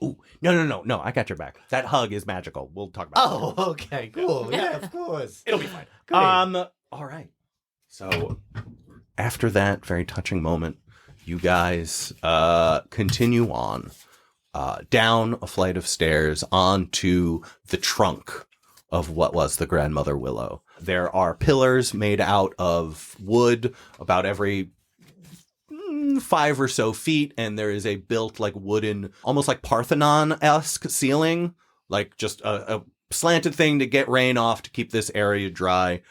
Speaker 3: Ooh, no. I got your back. That hug is magical. We'll talk about it.
Speaker 2: Oh, okay, cool. Yeah, of course.
Speaker 3: It'll be fine.
Speaker 2: Great.
Speaker 3: All right. So after that very touching moment, you guys continue on down a flight of stairs onto the trunk of what was the grandmother willow. There are pillars made out of wood about every 5 or so feet, and there is a built like wooden, almost like Parthenon-esque ceiling, like just a slanted thing to get rain off to keep this area dry.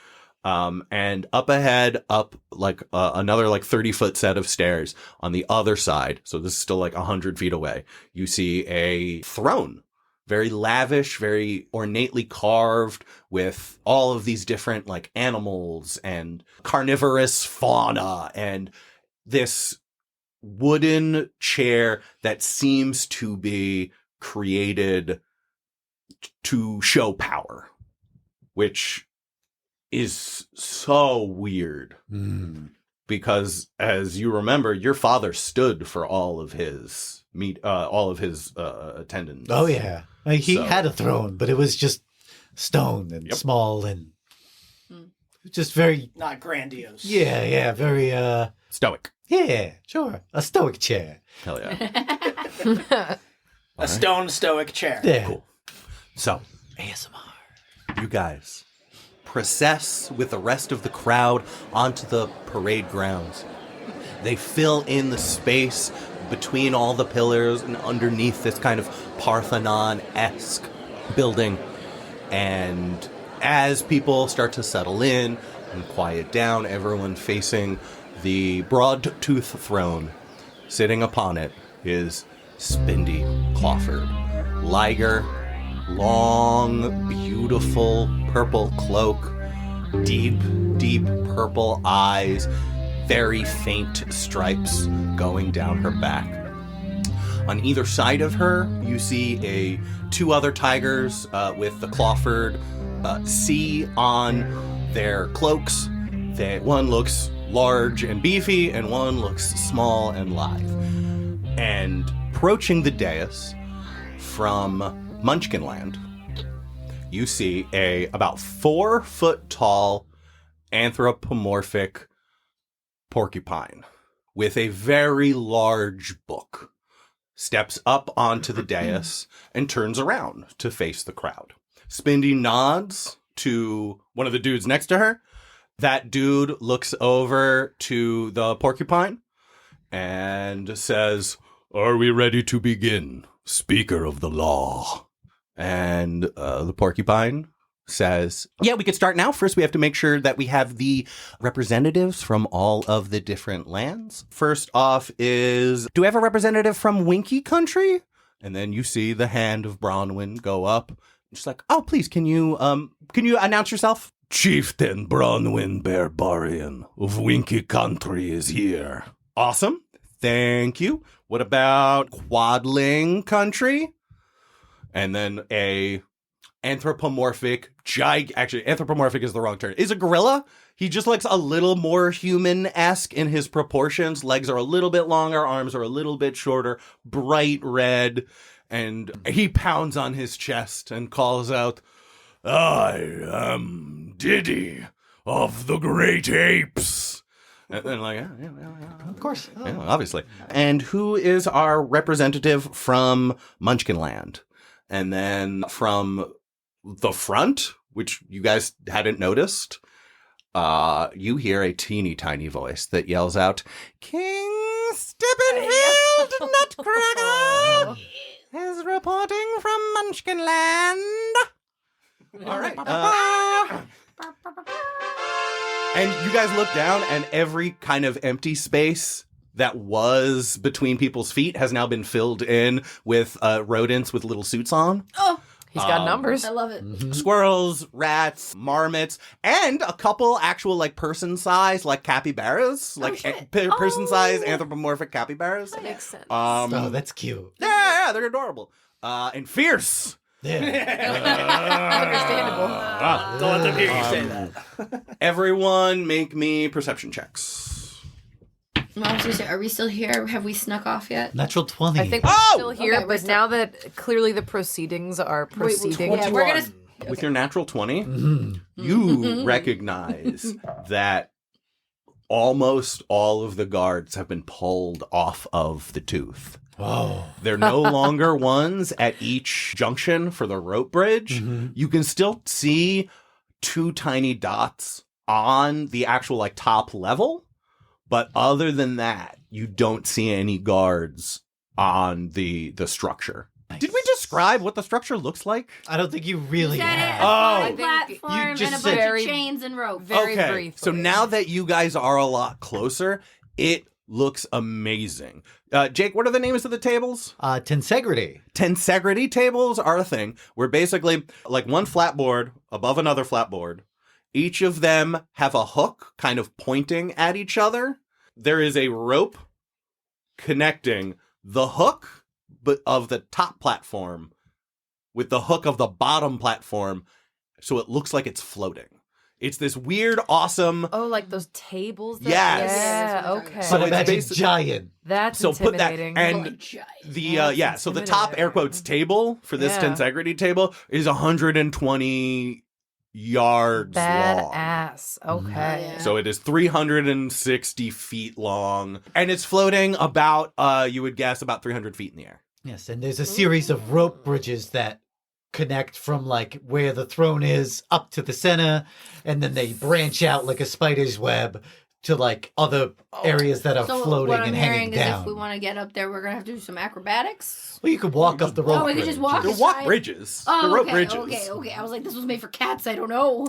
Speaker 3: And up ahead, like another like 30-foot set of stairs on the other side. So this is still like 100 feet away. You see a throne, very lavish, very ornately carved with all of these different like animals and carnivorous fauna and this wooden chair that seems to be created to show power, which is so weird. Because, as you remember, your father stood for all of his attendance.
Speaker 2: Oh, yeah. He had a throne, but it was just stone and small and just very...
Speaker 6: Not grandiose.
Speaker 2: Yeah, very...
Speaker 3: Stoic.
Speaker 2: Yeah, sure. A stoic chair.
Speaker 3: Hell yeah.
Speaker 6: A stone stoic chair.
Speaker 2: Yeah.
Speaker 3: Cool. So,
Speaker 2: ASMR.
Speaker 3: you guys process with the rest of the crowd onto the parade grounds. They fill in the space between all the pillars and underneath this kind of Parthenon-esque building. And as people start to settle in and quiet down, everyone facing the Broadtooth throne, sitting upon it is Spindy Clawford. Liger, long, beautiful purple cloak, deep, deep purple eyes, very faint stripes going down her back. On either side of her, you see two other tigers with the Clawford C on their cloaks. One looks large and beefy, and one looks small and lithe. And approaching the dais from Munchkinland, you see a about 4-foot-tall anthropomorphic porcupine with a very large book steps up onto the dais and turns around to face the crowd. Spindy nods to one of the dudes next to her. That dude looks over to the porcupine and says, "Are we ready to begin, Speaker of the Law?" And the porcupine says, "Yeah, we could start now. First, we have to make sure that we have the representatives from all of the different lands. First off do we have a representative from Winky Country?" And then you see the hand of Bronwyn go up. She's like, "Oh, please, can you announce yourself?" "Chieftain Bronwyn Barbarian of Winky Country is here." "Awesome. Thank you. What about Quadling Country?" And then anthropomorphic is the wrong term. Is a gorilla. He just looks a little more human-esque in his proportions. Legs are a little bit longer, arms are a little bit shorter, bright red, and he pounds on his chest and calls out, "I am Diddy of the Great Apes." And then
Speaker 2: Of course.
Speaker 3: yeah, obviously. "And who is our representative from Munchkinland?" And then from the front, which you guys hadn't noticed, you hear a teeny tiny voice that yells out, "King Steppenfield Nutcracker is reporting from Munchkinland." All right. And you guys look down, and every kind of empty space that was between people's feet has now been filled in with rodents with little suits on.
Speaker 4: Oh,
Speaker 5: he's got numbers.
Speaker 4: I love it.
Speaker 3: Squirrels, rats, marmots, and a couple actual person-sized capybaras, person-sized anthropomorphic capybaras.
Speaker 5: That makes sense.
Speaker 2: Oh, that's cute.
Speaker 3: Yeah, they're adorable. And fierce.
Speaker 2: Yeah.
Speaker 5: Understandable.
Speaker 6: Don't let them hear you say that.
Speaker 3: Everyone make me perception checks.
Speaker 4: I was gonna say, are we still here? Have we snuck off yet?
Speaker 2: Natural 20.
Speaker 5: I think we're still here,
Speaker 4: Okay, we're
Speaker 5: but
Speaker 4: still-
Speaker 5: now that clearly the proceedings are proceeding.
Speaker 4: Yeah, we're gonna.
Speaker 3: With your natural 20, you recognize that almost all of the guards have been pulled off of the tooth.
Speaker 2: Oh.
Speaker 3: They're no longer ones at each junction for the rope bridge. You can still see 2 tiny dots on the actual top level. But other than that, you don't see any guards on the structure. Nice. Did we describe what the structure looks like?
Speaker 2: I don't think you really
Speaker 4: Said it,
Speaker 2: have.
Speaker 4: a
Speaker 3: Oh.
Speaker 4: flat platform
Speaker 2: You
Speaker 4: and
Speaker 2: just
Speaker 4: a bunch
Speaker 2: said-
Speaker 4: of chains and ropes.
Speaker 5: Very
Speaker 3: Okay,
Speaker 5: briefly.
Speaker 3: so now that you guys are a lot closer, it looks amazing. Jake, what are the names of the tables?
Speaker 2: Tensegrity.
Speaker 3: Tensegrity tables are a thing where basically one flat board above another flat board. Each of them have a hook kind of pointing at each other. There is a rope connecting the hook of the top platform with the hook of the bottom platform, so it looks like it's floating. It's this weird, awesome.
Speaker 5: Oh, like those tables?
Speaker 3: Yes.
Speaker 5: Yeah, okay.
Speaker 2: So imagine
Speaker 3: basic-
Speaker 2: giant.
Speaker 5: That's
Speaker 3: So put that
Speaker 5: intimidating.
Speaker 3: and so the top air quotes table for this
Speaker 5: Yeah.
Speaker 3: tensegrity table is 120 yards long.
Speaker 5: Badass. Okay.
Speaker 4: Yeah.
Speaker 3: So it is 360 feet long, and it's floating about you would guess about 300 feet in the air.
Speaker 2: Yes, and there's a series of rope bridges that connect from like where the throne is up to the center, and then they branch out like a spider's web to like other areas that are
Speaker 4: So
Speaker 2: floating
Speaker 4: what I'm
Speaker 2: and
Speaker 4: hearing
Speaker 2: hanging
Speaker 4: is
Speaker 2: down.
Speaker 4: if we want to get up there, we're gonna have to do some acrobatics.
Speaker 2: Well, you could walk up the rope.
Speaker 4: Oh, we could just
Speaker 2: bridge.
Speaker 4: walk
Speaker 3: They're
Speaker 4: Just
Speaker 3: walk
Speaker 4: try-
Speaker 3: bridges.
Speaker 4: Oh,
Speaker 3: They're rope
Speaker 4: okay,
Speaker 3: bridges.
Speaker 4: okay. I was like, this was made for cats. I don't know.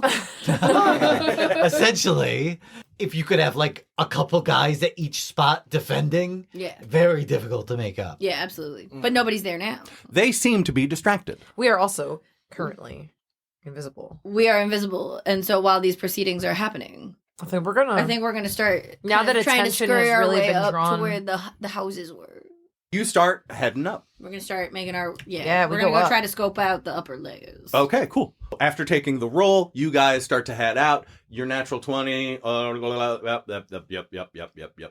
Speaker 2: Essentially, if you could have like a couple guys at each spot defending,
Speaker 4: Yeah.
Speaker 2: very difficult to make up.
Speaker 4: Yeah, absolutely. But nobody's there now.
Speaker 3: They seem to be distracted.
Speaker 5: We are also currently invisible.
Speaker 4: We are invisible, and so while these proceedings are happening,
Speaker 5: I think we're gonna.
Speaker 4: I think we're gonna start
Speaker 5: Now
Speaker 4: kind
Speaker 5: that
Speaker 4: of trying to
Speaker 5: attention
Speaker 4: scurry
Speaker 5: has
Speaker 4: our
Speaker 5: really
Speaker 4: way
Speaker 5: been
Speaker 4: up
Speaker 5: drawn-
Speaker 4: to where the houses were.
Speaker 3: You start heading up.
Speaker 4: We're gonna start making our
Speaker 5: we
Speaker 4: we're gonna
Speaker 5: go
Speaker 4: go
Speaker 5: up.
Speaker 4: try to scope out the upper layers.
Speaker 3: Okay, cool. After taking the roll, you guys start to head out. Your natural 20. Yep.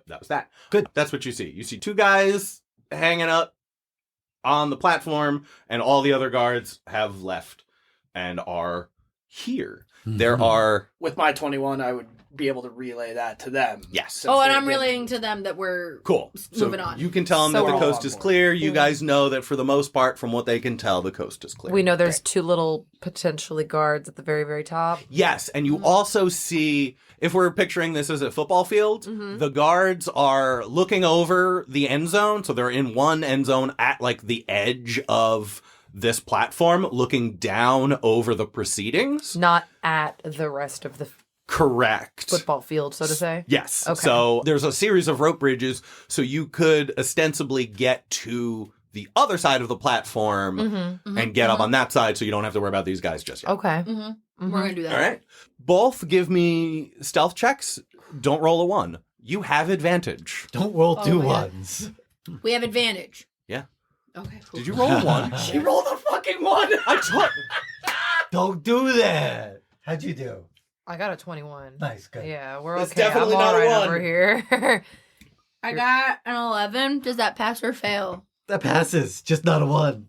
Speaker 3: That was that.
Speaker 2: Good.
Speaker 3: That's what you see. You see two guys hanging up on the platform, and all the other guards have left and are here. There are.
Speaker 6: With my 21, I would be able to relay that to them.
Speaker 3: Yes.
Speaker 6: since
Speaker 4: Oh, and
Speaker 6: they
Speaker 4: I'm
Speaker 6: did-
Speaker 4: relaying to them that we're
Speaker 3: Cool.
Speaker 4: Moving on.
Speaker 3: You can tell them
Speaker 5: So
Speaker 3: that the
Speaker 6: we're all
Speaker 3: coast
Speaker 6: on
Speaker 3: is
Speaker 6: board.
Speaker 3: clear. You guys know that for the most part, from what they can tell, the coast is clear.
Speaker 5: We know there's two little potentially guards at the very, very top.
Speaker 3: Yes, and you also see, if we're picturing this as a football field, the guards are looking over the end zone. So they're in one end zone at like the edge of this platform, looking down over the proceedings.
Speaker 5: Not at the rest of the
Speaker 3: Correct.
Speaker 5: football field, so to say.
Speaker 3: Yes.
Speaker 5: Okay.
Speaker 3: So there's a series of rope bridges, so you could ostensibly get to the other side of the platform and get up on that side, so you don't have to worry about these guys just yet.
Speaker 5: Okay.
Speaker 4: We're gonna do that.
Speaker 3: All right. Both give me stealth checks. Don't roll a 1. You have advantage.
Speaker 2: Don't roll
Speaker 4: Oh
Speaker 2: two
Speaker 4: my God.
Speaker 2: ones.
Speaker 4: We have advantage.
Speaker 3: Yeah.
Speaker 4: Okay. Cool.
Speaker 3: Did you roll a 1?
Speaker 6: She rolled a fucking 1!
Speaker 3: I took.
Speaker 2: Don't do that. How'd you do?
Speaker 5: I got a 21.
Speaker 2: Nice, good.
Speaker 5: Yeah, we're
Speaker 3: That's
Speaker 5: okay.
Speaker 3: definitely
Speaker 5: I'm all
Speaker 3: not a
Speaker 5: right
Speaker 3: 1.
Speaker 5: over here.
Speaker 4: I got an 11. Does that pass or fail?
Speaker 2: That passes, just not a 1.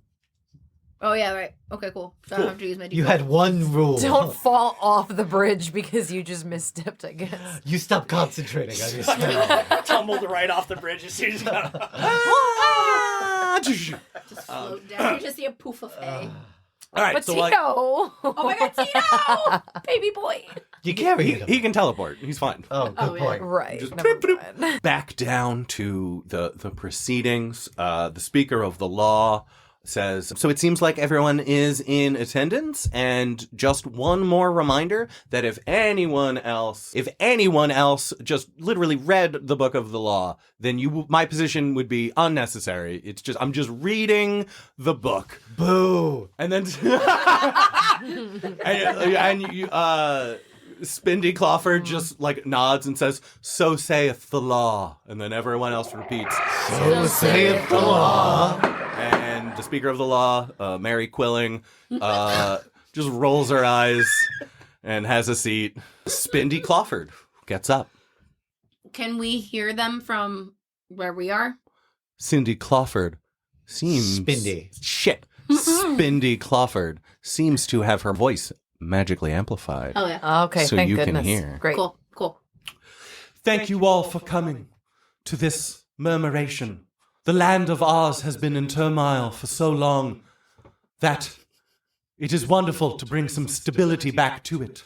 Speaker 4: Oh yeah, right. Okay, cool. So I don't have to use my.
Speaker 2: You
Speaker 4: default.
Speaker 2: had one rule.
Speaker 5: Don't fall off the bridge because you just misstepped, I guess.
Speaker 2: You stop concentrating on your spell.
Speaker 6: Tumbled right off the bridge as soon as
Speaker 4: Just float down. You just see a poof of hay.
Speaker 3: All right.
Speaker 5: But
Speaker 3: So
Speaker 5: Tito!
Speaker 3: like,
Speaker 4: Oh my God, Tito! Baby boy.
Speaker 2: You carry him.
Speaker 3: he can teleport. He's fine.
Speaker 2: Oh, good
Speaker 4: Oh, yeah.
Speaker 2: point.
Speaker 5: Right.
Speaker 3: Just
Speaker 5: never
Speaker 3: bloop,
Speaker 5: mind.
Speaker 3: Back down to the proceedings. The Speaker of the Law says, so it seems like everyone is in attendance, and just one more reminder that if anyone else just literally read the book of the law, then my position would be unnecessary. It's just, I'm just reading the book.
Speaker 2: Boo.
Speaker 3: And then, and you, Spindy Clawford just like nods and says, so saith the law. And then everyone else repeats,
Speaker 2: So saith the law.
Speaker 3: and the Speaker of the Law, Mary Quilling, just rolls her eyes and has a seat. Spindy Clawford gets up.
Speaker 4: Can we hear them from where we are?
Speaker 3: Cindy Clawford seems...
Speaker 2: Spindy.
Speaker 3: Shit. Spindy Clawford seems to have her voice magically amplified.
Speaker 4: Oh yeah.
Speaker 5: Okay,
Speaker 3: So
Speaker 5: thank
Speaker 3: you can
Speaker 5: goodness.
Speaker 3: hear.
Speaker 5: Great.
Speaker 4: Cool.
Speaker 3: Thank you all for coming to this murmuration. The land of Oz has been in turmoil for so long that it is wonderful to bring some stability back to it.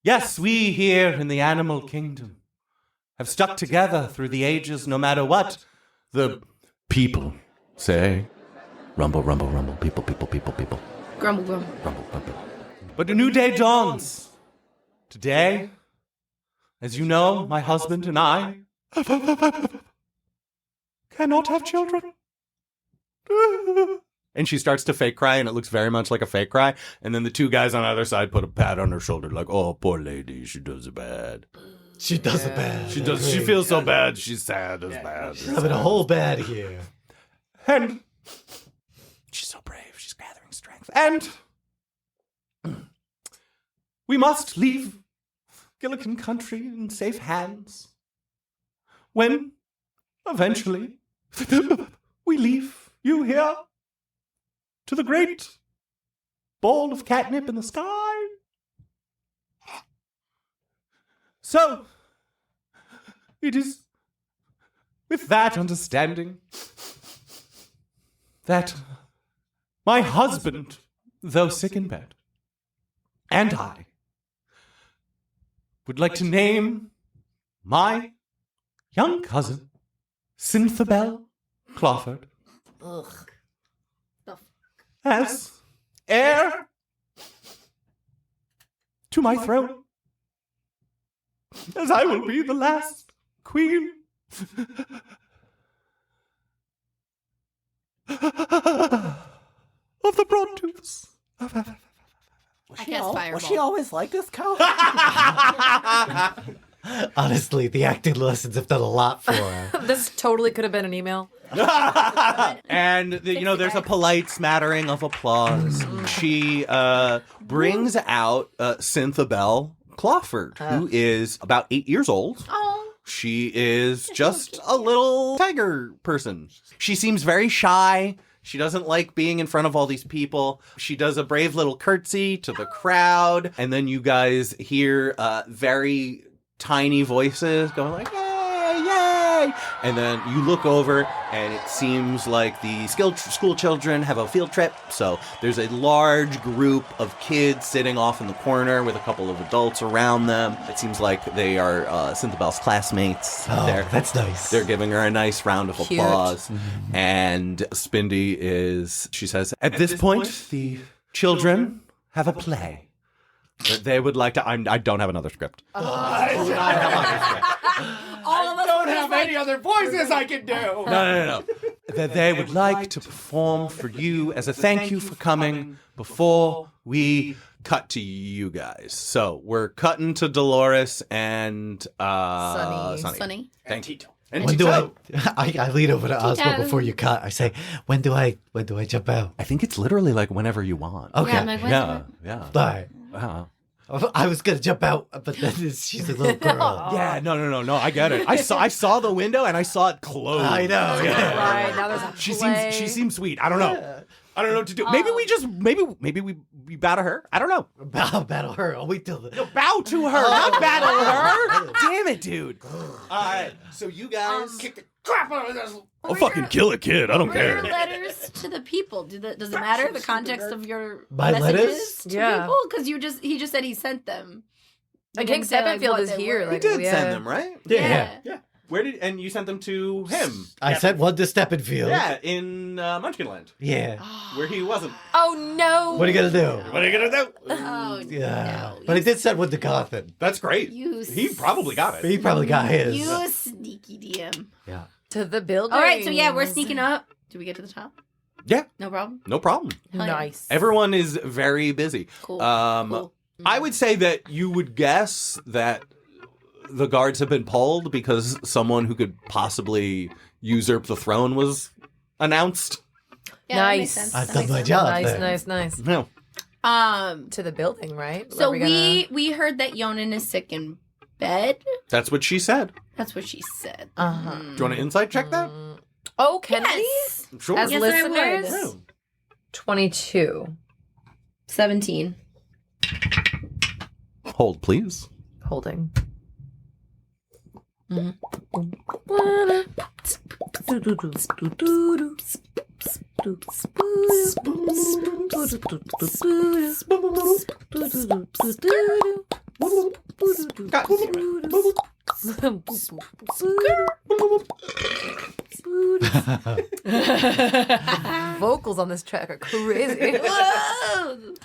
Speaker 3: Yes, we here in the animal kingdom have stuck together through the ages no matter what the people say. Rumble, rumble, rumble, people, people, people, people.
Speaker 4: Grumble, grumble.
Speaker 3: Rumble, rumble. But a new day dawns. Today, as you know, my husband and I cannot have children. And she starts to fake cry, and it looks very much like a fake cry. And then the two guys on either side put a pat on her shoulder, like, "Oh, poor lady, she does it bad.
Speaker 2: She does it bad.
Speaker 3: She feels so bad. She's sad as bad.
Speaker 2: She's having a whole bad here.
Speaker 3: And she's so brave. She's gathering strength. And we must leave Gilligan country in safe hands. When, eventually, we leave you here to the great ball of catnip in the sky. So, it is with that understanding that my husband, though sick in bed, and I would like to name my young cousin, Cynthia Clawford, as heir to my throne, as I will be the last queen of the Broadtooths.
Speaker 4: Was
Speaker 3: she always like this, Cal?
Speaker 2: Honestly, the acting lessons have done a lot for her.
Speaker 5: This totally could have been an email.
Speaker 3: And there's a polite smattering of applause. She brings out Cynthia Clawford, who is about 8 years old.
Speaker 4: Oh.
Speaker 3: She is just a little tiger person. She seems very shy. She doesn't like being in front of all these people. She does a brave little curtsy to the crowd. And then you guys hear very tiny voices going like, yay, yay. And then you look over and it seems like the school children have a field trip. So there's a large group of kids sitting off in the corner with a couple of adults around them. It seems like they are Cynthia's classmates.
Speaker 2: Oh, that's nice.
Speaker 3: They're giving her a nice round of applause. Mm-hmm. And Spindy she says, at this point, the children have a play that they would like to. I don't have another script.
Speaker 6: I don't have any other voices I can do.
Speaker 3: No. That they would like to perform for you as a thank you for coming before we cut to you guys. So we're cutting to Dolores and
Speaker 4: Sonny.
Speaker 3: Thank you.
Speaker 2: And when do I lean over to Ozma before you cut. I say, when do I jump out?
Speaker 3: I think it's literally like whenever you want.
Speaker 2: Okay.
Speaker 4: Yeah, I'm like,
Speaker 3: Yeah.
Speaker 2: All right. I was gonna jump out, but then she's a little girl.
Speaker 3: Yeah, no. I get it. I saw the window and I saw it close.
Speaker 2: I know. Yeah.
Speaker 5: Right, now there's a play.
Speaker 3: She seems sweet. I don't know. I don't know what to do. Maybe we bow to her. I don't know.
Speaker 2: Battle her. I'll wait till
Speaker 3: Bow to her, not battle her. Damn it, dude. All right. So you guys
Speaker 6: Kick the crap out of this.
Speaker 3: I'll fucking kill a kid. I don't care.
Speaker 4: Your letters to the people. Does it matter the context of your
Speaker 2: My
Speaker 4: messages
Speaker 2: letters?
Speaker 4: to
Speaker 5: Yeah.
Speaker 4: people? Because he just said he sent them.
Speaker 5: Like
Speaker 4: He
Speaker 5: King
Speaker 4: didn't say, like,
Speaker 5: Steppenfield
Speaker 4: what
Speaker 5: is
Speaker 4: they
Speaker 5: here.
Speaker 4: were.
Speaker 3: He
Speaker 5: Like,
Speaker 3: did send them, right?
Speaker 2: Yeah.
Speaker 3: Where and you sent them to him?
Speaker 2: I sent one to Steppenfield.
Speaker 3: Yeah, in Munchkinland,
Speaker 2: Yeah.
Speaker 3: where he wasn't.
Speaker 5: Oh no!
Speaker 2: What are you gonna do?
Speaker 3: What are you gonna do?
Speaker 4: Oh,
Speaker 2: Yeah.
Speaker 4: no.
Speaker 2: But he did send one to Gotham.
Speaker 3: That's great.
Speaker 4: You
Speaker 3: He probably got it.
Speaker 2: He probably got his.
Speaker 4: You sneaky DM.
Speaker 2: Yeah.
Speaker 5: To the building.
Speaker 4: All right, so yeah, we're sneaking up. Do we get to the top?
Speaker 3: Yeah,
Speaker 4: No problem.
Speaker 3: no problem.
Speaker 4: Hell yeah.
Speaker 5: Nice.
Speaker 3: Everyone is very busy.
Speaker 4: Cool.
Speaker 3: Cool. I would say that you would guess that the guards have been pulled because someone who could possibly usurp the throne was announced.
Speaker 4: Yeah, that makes
Speaker 5: Nice.
Speaker 4: sense.
Speaker 2: I've
Speaker 4: That
Speaker 2: done
Speaker 4: makes
Speaker 2: my
Speaker 4: sense.
Speaker 2: job.
Speaker 5: Nice.
Speaker 3: No.
Speaker 5: To the building, right?
Speaker 4: So
Speaker 5: Are gonna-
Speaker 4: we heard that Yonan is sick in bed.
Speaker 3: That's what she said.
Speaker 4: That's what she said.
Speaker 5: Uh-huh.
Speaker 3: Do you want to insight check that?
Speaker 5: Oh, can
Speaker 4: Yes.
Speaker 3: Sure.
Speaker 5: As
Speaker 4: Yes, I would.
Speaker 5: listeners? 22.
Speaker 4: 17.
Speaker 3: Hold, please.
Speaker 5: Holding. Vocals on this track are crazy.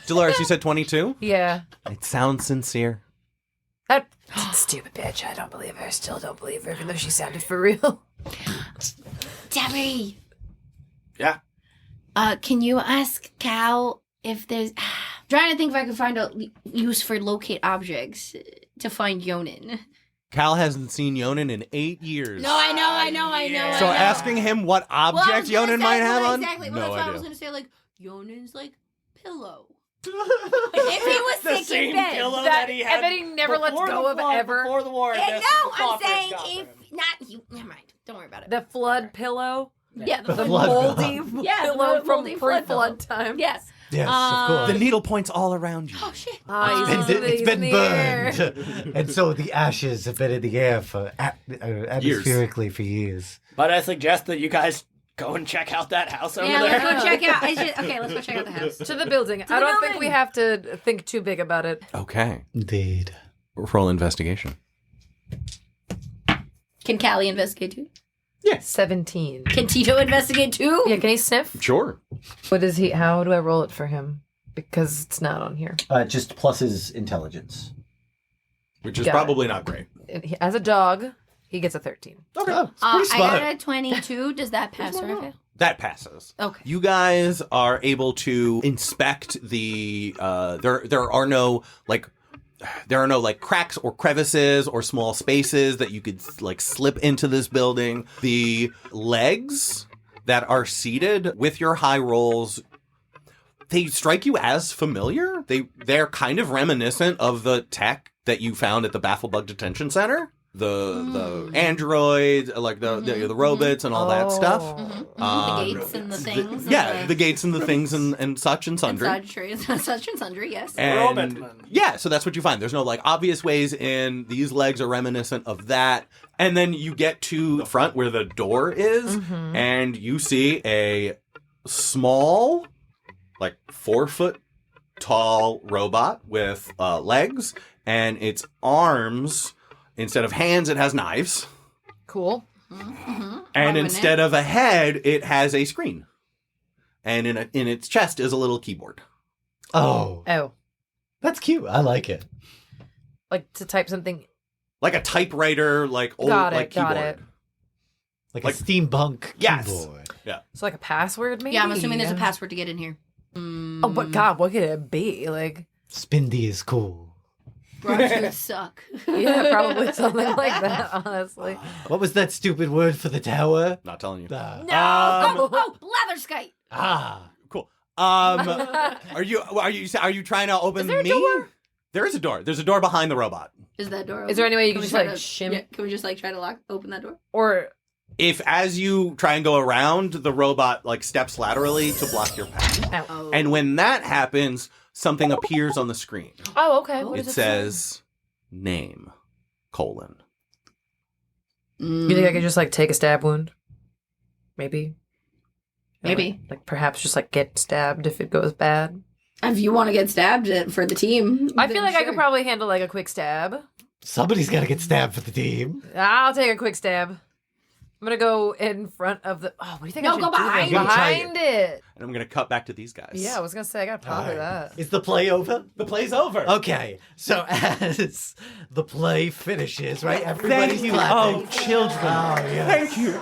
Speaker 3: Dolores, you said 22?
Speaker 5: Yeah.
Speaker 3: It sounds sincere.
Speaker 5: That stupid bitch. I don't believe her. Still don't believe her, even though she sounded for real.
Speaker 4: Debbie.
Speaker 6: Yeah.
Speaker 4: Can you ask Cal if there's... trying to think if I can find a use for locate objects to find Yonan.
Speaker 3: Cal hasn't seen Yonan in 8 years.
Speaker 4: No, I know.
Speaker 3: So asking him what object Yonan might have on?
Speaker 4: Exactly.
Speaker 3: No
Speaker 4: Well, that's what I
Speaker 3: idea.
Speaker 4: was going to say. Like, Yonan's, like, pillow. If he was
Speaker 6: The
Speaker 4: sick
Speaker 6: same
Speaker 4: in bed.
Speaker 6: pillow that he had
Speaker 5: and then he never lets
Speaker 6: before
Speaker 5: go
Speaker 6: the
Speaker 5: of
Speaker 6: flood,
Speaker 5: ever.
Speaker 6: Before the war.
Speaker 4: Yeah,
Speaker 6: this
Speaker 4: no, I'm
Speaker 6: Clawford
Speaker 4: saying
Speaker 6: got
Speaker 4: if
Speaker 6: him.
Speaker 4: not you. Never mind. Don't worry about it.
Speaker 5: The flood pillow.
Speaker 4: Yeah,
Speaker 5: The
Speaker 2: flood
Speaker 5: moldy
Speaker 4: Yeah, the
Speaker 5: pillow from
Speaker 4: moldy flood
Speaker 5: pre-flood
Speaker 4: pillow.
Speaker 5: time.
Speaker 4: Yes.
Speaker 2: Yes, of course.
Speaker 3: The needle points all around you.
Speaker 4: Oh shit.
Speaker 2: It's been
Speaker 5: in the air.
Speaker 2: burned. And so the ashes have been in the air for atmospherically for years.
Speaker 6: But I suggest that you guys go and check out that house over
Speaker 4: Yeah,
Speaker 6: there.
Speaker 4: let's go check out. Okay, let's go check out the house.
Speaker 5: To the building. I
Speaker 4: the
Speaker 5: don't think
Speaker 4: building.
Speaker 5: we have to think too big about it.
Speaker 3: Okay.
Speaker 2: Indeed.
Speaker 3: Roll investigation.
Speaker 4: Can Callie investigate too?
Speaker 5: 17.
Speaker 4: Can Tito investigate too?
Speaker 5: Yeah, can he sniff?
Speaker 3: Sure.
Speaker 5: What is he? How do I roll it for him? Because it's not on here.
Speaker 7: Just plus his intelligence.
Speaker 3: Which is
Speaker 5: Got
Speaker 3: probably not great.
Speaker 5: As a dog, he gets a 13.
Speaker 2: Okay.
Speaker 4: I
Speaker 2: Pretty smart.
Speaker 4: got a 22. Does that pass or fail?
Speaker 3: That passes.
Speaker 4: Okay.
Speaker 3: You guys are able to inspect the there are no cracks or crevices or small spaces that you could like slip into this building. The legs that are seated with your high rolls, they strike you as familiar. They're kind of reminiscent of the tech that you found at the Bafflebug Detention Center. The androids, like the robots and all that stuff.
Speaker 4: The gates and the things.
Speaker 3: The gates and the things and such and sundry.
Speaker 4: Such and sundry, yes.
Speaker 3: And
Speaker 6: Robotman.
Speaker 3: yeah, so that's what you find. There's no like obvious ways in. These legs are reminiscent of that. And then you get to the front where the door is, and you see a small, like 4 foot tall robot with legs, and its arms, instead of hands, it has knives.
Speaker 5: Cool.
Speaker 3: And instead of a head, it has a screen. And in its chest is a little keyboard.
Speaker 2: Oh,
Speaker 5: Oh.
Speaker 2: that's cute. I like it.
Speaker 5: Like to type something.
Speaker 3: Like a typewriter, like old
Speaker 5: Got it,
Speaker 3: like
Speaker 5: got
Speaker 3: keyboard.
Speaker 5: it.
Speaker 2: Like
Speaker 3: Like-
Speaker 2: a steampunk
Speaker 3: Yes.
Speaker 2: keyboard.
Speaker 3: Yeah.
Speaker 5: So like a password, maybe?
Speaker 4: Yeah, I'm assuming there's a password to get in here.
Speaker 5: Oh, but God, what could it be? Like,
Speaker 2: Spindy is cool.
Speaker 4: Broadtooth suck.
Speaker 5: yeah, probably something like that, honestly.
Speaker 2: What was that stupid word for the tower?
Speaker 3: Not telling you.
Speaker 2: Ah.
Speaker 4: No. Blatherskite.
Speaker 3: Cool. Are you trying to open
Speaker 5: there a
Speaker 3: me?
Speaker 5: door?
Speaker 3: There is a door. There's a door behind the robot.
Speaker 4: Is that door open?
Speaker 5: Is there any way you
Speaker 4: Can
Speaker 5: can
Speaker 4: we
Speaker 5: just
Speaker 4: try
Speaker 5: like
Speaker 4: to-
Speaker 5: shim?
Speaker 4: Yeah, can we just like try to open that door?
Speaker 5: Or
Speaker 3: If as you try and go around, the robot like steps laterally to block your path.
Speaker 5: ow.
Speaker 4: Oh.
Speaker 3: And when that happens, something appears on the screen.
Speaker 5: Oh, okay. What
Speaker 3: It
Speaker 5: does it say?
Speaker 3: says name, :
Speaker 5: You think I could just like take a stab wound? Maybe.
Speaker 4: Maybe.
Speaker 5: Like perhaps just like get stabbed if it goes bad.
Speaker 4: If you want to get stabbed for the team,
Speaker 5: I
Speaker 4: then
Speaker 5: feel like I
Speaker 4: sure.
Speaker 5: could probably handle like a quick stab.
Speaker 2: Somebody's got to get stabbed for the team.
Speaker 5: I'll take a quick stab. I'm gonna go in front of the. Oh, what do you think?
Speaker 4: No,
Speaker 5: I should
Speaker 4: go
Speaker 5: do?
Speaker 4: behind
Speaker 2: it.
Speaker 5: Behind it.
Speaker 3: And I'm going to cut back to these guys.
Speaker 5: Yeah, I was gonna say I gotta ponder that.
Speaker 2: Is the play over?
Speaker 3: The play's over.
Speaker 2: Okay, so as the play finishes, right? Everybody's clapping.
Speaker 3: Oh, children.
Speaker 2: Oh, yes.
Speaker 3: Thank you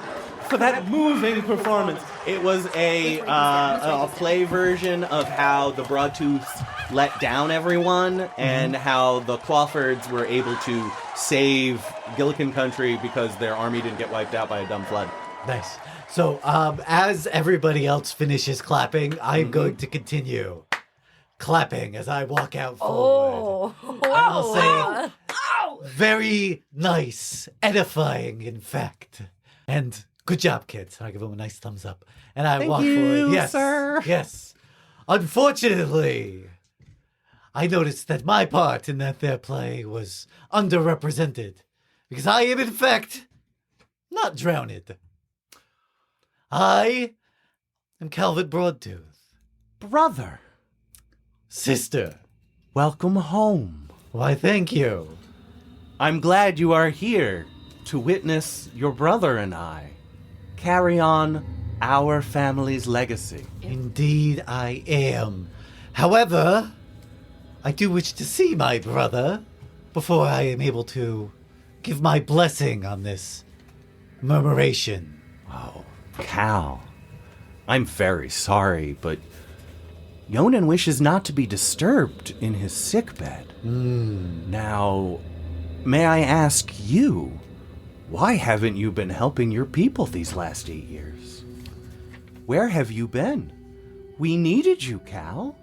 Speaker 3: for that moving performance. It was a play version of how the Broadtooth let down everyone and how the Clawfords were able to save Gillikin Country because their army didn't get wiped out by a dumb flood.
Speaker 2: Nice. So, as everybody else finishes clapping, I'm going to continue clapping as I walk out forward. I'll say, very nice, edifying, in fact. And good job, kids. I give them a nice thumbs up. And I walk forward. Yes,
Speaker 3: sir.
Speaker 2: Yes. Unfortunately, I noticed that my part in their play was underrepresented because I am, in fact, not drowned. I am Clawford-Broadtooth.
Speaker 3: Brother,
Speaker 2: Sister.
Speaker 3: welcome home.
Speaker 2: Why, thank you.
Speaker 3: I'm glad you are here to witness your brother and I carry on our family's legacy.
Speaker 2: Indeed, I am. However, I do wish to see my brother before I am able to give my blessing on this murmuration.
Speaker 3: Oh, Cal, I'm very sorry, but Yonan wishes not to be disturbed in his sickbed. Now, may I ask you, why haven't you been helping your people these last 8 years? Where have you been? We needed you, Cal.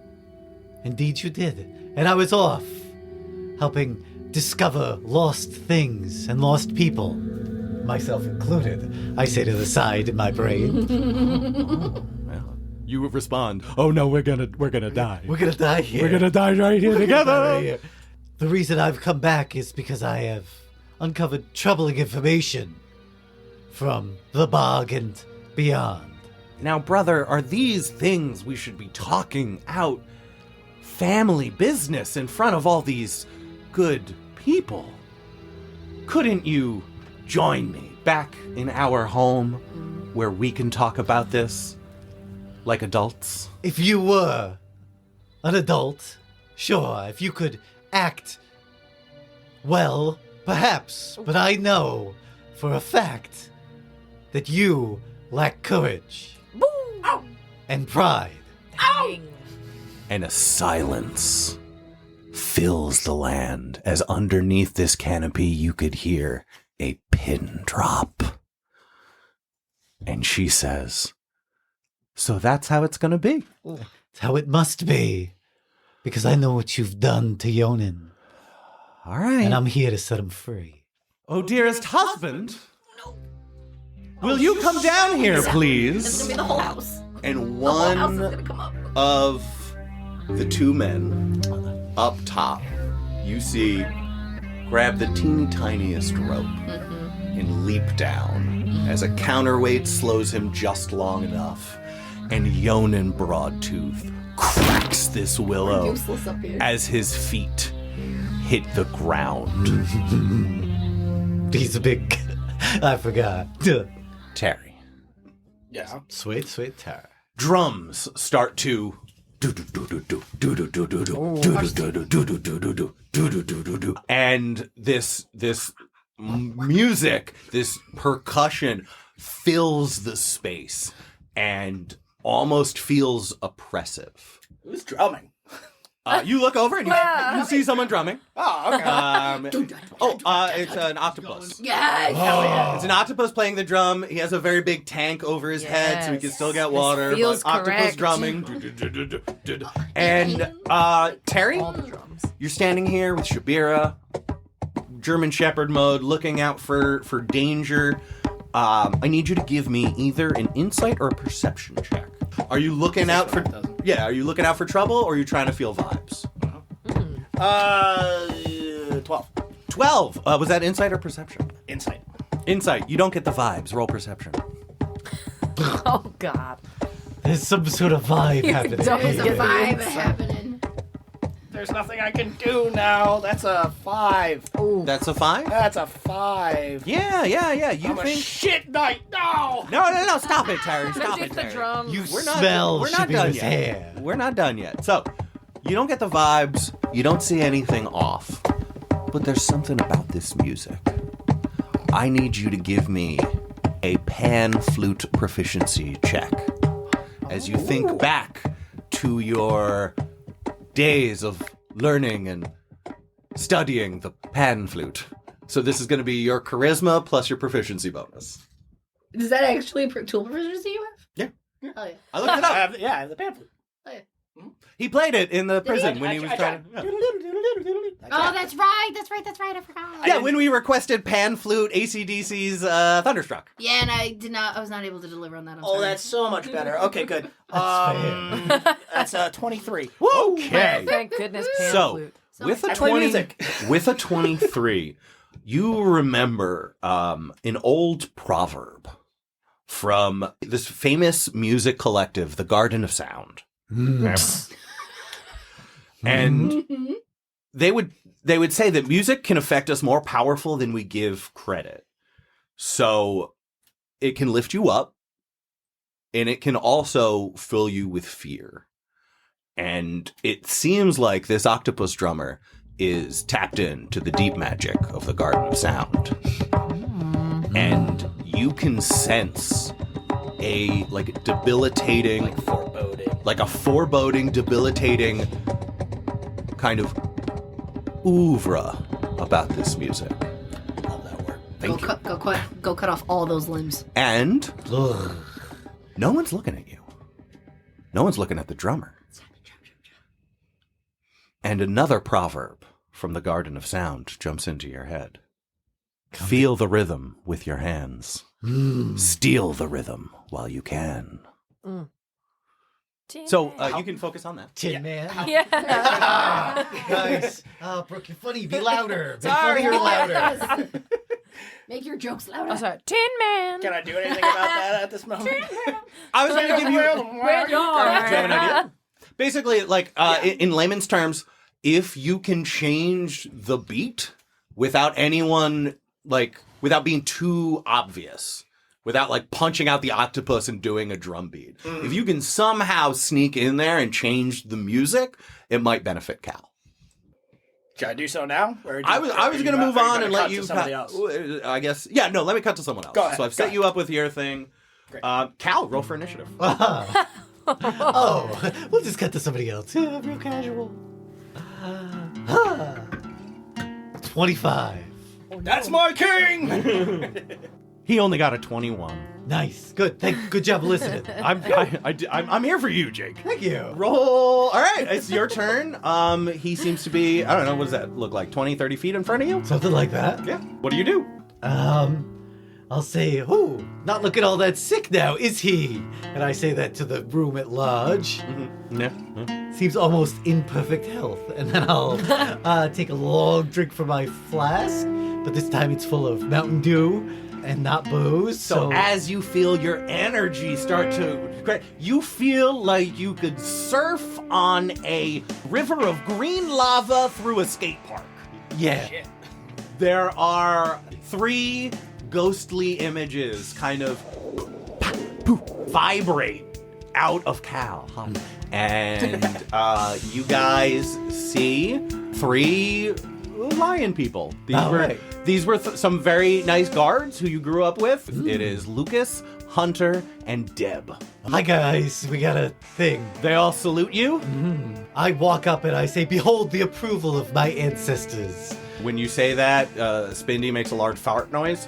Speaker 2: Indeed you did. And I was off, helping discover lost things and lost people. Myself included, I say to the side in my brain.
Speaker 3: Well, you respond, oh no, we're gonna die.
Speaker 2: We're gonna die here.
Speaker 3: We're gonna die right here together.
Speaker 2: The reason I've come back is because I have uncovered troubling information from the bog and beyond.
Speaker 3: Now, brother, are these things we should be talking out family business in front of all these good people? Couldn't you join me back in our home where we can talk about this like adults?
Speaker 2: If you were an adult, sure, if you could act well, perhaps, but I know for a fact that you lack courage and pride.
Speaker 5: Dang.
Speaker 3: And a silence fills the land as underneath this canopy you could hear a pin drop. And she says, so that's how it's going to be.
Speaker 2: It's how it must be, because I know what you've done to Yonin,
Speaker 3: All right.
Speaker 2: and I'm here to set him free.
Speaker 3: Oh, dearest husband, will you come down here,
Speaker 4: It's
Speaker 3: please?
Speaker 4: gonna be the whole house.
Speaker 3: And
Speaker 4: The whole house is
Speaker 3: one
Speaker 4: gonna come up.
Speaker 3: of the two men up top, you see, grab the teeny tiniest rope and leap down as a counterweight slows him just long enough. And Yonin Broadtooth cracks this willow
Speaker 4: Useless up here.
Speaker 3: as his feet hit the ground.
Speaker 2: He's a big... I forgot.
Speaker 3: Terry.
Speaker 6: Yeah.
Speaker 2: Sweet Tara.
Speaker 3: Drums start to and this music, this percussion fills the space and almost feels oppressive.
Speaker 6: Who's drumming?
Speaker 3: You look over and you see someone drumming.
Speaker 6: Oh, okay.
Speaker 3: It's an octopus.
Speaker 4: Yes.
Speaker 6: Hell yeah.
Speaker 3: It's an octopus playing the drum. He has a very big tank over his head, so he can
Speaker 5: Yes.
Speaker 3: still get
Speaker 5: This
Speaker 3: water.
Speaker 5: feels
Speaker 3: But octopus
Speaker 5: correct.
Speaker 3: drumming. And Terry,
Speaker 5: All the drums.
Speaker 3: you're standing here with Shabira, German Shepherd mode, looking out for danger. I need you to give me either an insight or a perception check. Are you looking out for? Yeah, are you looking out for trouble, or are you trying to feel vibes?
Speaker 6: 12.
Speaker 3: 12. Was that insight or perception?
Speaker 6: Insight.
Speaker 3: Insight. You don't get the vibes. Roll perception.
Speaker 5: Oh, God.
Speaker 2: There's some sort of vibe happening.
Speaker 5: don't
Speaker 4: There's a
Speaker 5: get the
Speaker 4: vibe
Speaker 5: insight.
Speaker 4: happening.
Speaker 6: There's nothing I can do now. That's a 5.
Speaker 3: That's a 5?
Speaker 6: That's a 5.
Speaker 3: Yeah. You
Speaker 6: I'm a
Speaker 3: think?
Speaker 6: shit night. No.
Speaker 3: No. Stop it, Terry. Stop
Speaker 5: Magic
Speaker 3: it,
Speaker 5: the
Speaker 3: Terry.
Speaker 5: drums.
Speaker 2: You
Speaker 3: We're not
Speaker 2: smell
Speaker 3: we're not done
Speaker 2: Shabira's
Speaker 3: yet.
Speaker 2: hair.
Speaker 3: We're not done yet. So, you don't get the vibes. You don't see anything off. But there's something about this music. I need you to give me a pan flute proficiency check as you think back to your days of learning and studying the pan flute. So this is going to be your charisma plus your proficiency bonus.
Speaker 4: Is that actually a tool proficiency you have?
Speaker 3: Yeah.
Speaker 4: Oh, yeah.
Speaker 3: I looked it up.
Speaker 6: I have the pamphlet.
Speaker 4: Oh, yeah.
Speaker 3: He played it in the prison when he was trying to... Yeah.
Speaker 4: Oh, that's right. I forgot.
Speaker 3: Yeah, when we requested pan flute, AC/DC's Thunderstruck.
Speaker 4: Yeah, and I was not able to deliver on that. I'm
Speaker 6: Oh,
Speaker 4: sorry.
Speaker 6: that's so much better. Okay, good. That's 23.
Speaker 3: Okay.
Speaker 5: Thank goodness, pan
Speaker 3: So,
Speaker 5: flute.
Speaker 3: with a
Speaker 6: I play
Speaker 3: 20,
Speaker 6: music.
Speaker 3: with a 23, you remember an old proverb from this famous music collective, the Garden of Sound. And they would say that music can affect us more powerful than we give credit. So it can lift you up, and it can also fill you with fear. And it seems like this octopus drummer is tapped into the deep magic of the Garden of Sound. And you can sense a debilitating, like a foreboding, debilitating kind of oeuvre about this music.
Speaker 6: Love that word.
Speaker 3: Thank you.
Speaker 4: Go cut off all those limbs.
Speaker 3: And no one's looking at you. No one's looking at the drummer. And another proverb from the Garden of Sound jumps into your head. Feel the rhythm with your hands. Steal the rhythm while you can. So you can focus on that.
Speaker 2: Tin Man.
Speaker 5: Yeah.
Speaker 2: Nice. Oh, Brooke, you're funny. Be louder. Be
Speaker 5: Sorry.
Speaker 2: funnier, louder.
Speaker 4: Make your jokes louder.
Speaker 5: Oh, sorry. Tin Man.
Speaker 6: Can I do anything about that at this moment?
Speaker 3: I was going to give you...
Speaker 5: Red
Speaker 3: Do you have an idea? Basically, like, in layman's terms, if you can change the beat without anyone, like, without being too obvious, without, like, punching out the octopus and doing a drum beat, if you can somehow sneak in there and change the music, it might benefit Cal.
Speaker 6: Should I do so now?
Speaker 3: I was going to move on and let you...
Speaker 6: somebody else?
Speaker 3: I guess... Yeah, no, let me cut to someone else.
Speaker 6: Go ahead,
Speaker 3: So I've set you up with your thing.
Speaker 6: Great.
Speaker 3: Cal, roll for initiative.
Speaker 2: Oh, we'll just cut to somebody else. Yeah, real casual. 25.
Speaker 6: That's my king!
Speaker 3: He only got a 21.
Speaker 2: Nice. Good. Good job listening.
Speaker 3: I'm here for you, Jake.
Speaker 2: Thank you.
Speaker 3: Roll. All right, it's your turn. He seems to be, I don't know, what does that look like? 20, 30 feet in front of you?
Speaker 2: Something like that.
Speaker 3: Yeah. What do you do?
Speaker 2: I'll say, "Ooh, not looking all that sick now, is he?" And I say that to the room at large.
Speaker 3: Mm-hmm. Yeah.
Speaker 2: Seems almost in perfect health. And then I'll take a long drink from my flask, but this time it's full of Mountain Dew and not booze.
Speaker 3: So as you feel your energy start to... You feel like you could surf on a river of green lava through a skate park.
Speaker 2: Yeah.
Speaker 6: Shit.
Speaker 3: There are 3 ghostly images kind of vibrate out of Cal. And you guys see 3 lion people. These were some very nice guards who you grew up with. It is Lucas, Hunter, and Deb.
Speaker 2: Hi guys, we got a thing.
Speaker 3: They all salute you.
Speaker 2: I walk up and I say, "Behold the approval of my ancestors."
Speaker 3: When you say that, Spindy makes a large fart noise.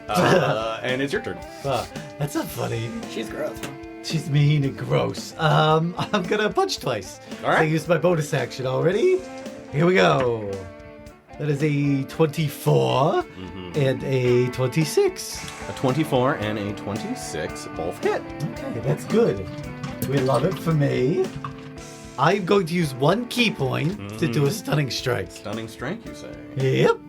Speaker 3: And it's your turn.
Speaker 2: That's not funny.
Speaker 6: She's gross.
Speaker 2: She's mean and gross. I'm gonna punch twice.
Speaker 3: All right.
Speaker 2: I used my bonus action already. Here we go. That is a 24 and a 26.
Speaker 3: A 24 and a 26 both hit.
Speaker 2: Okay, that's good. We love it for me. I'm going to use 1 key point to do a stunning strike.
Speaker 3: Stunning strike, you say?
Speaker 2: Yep.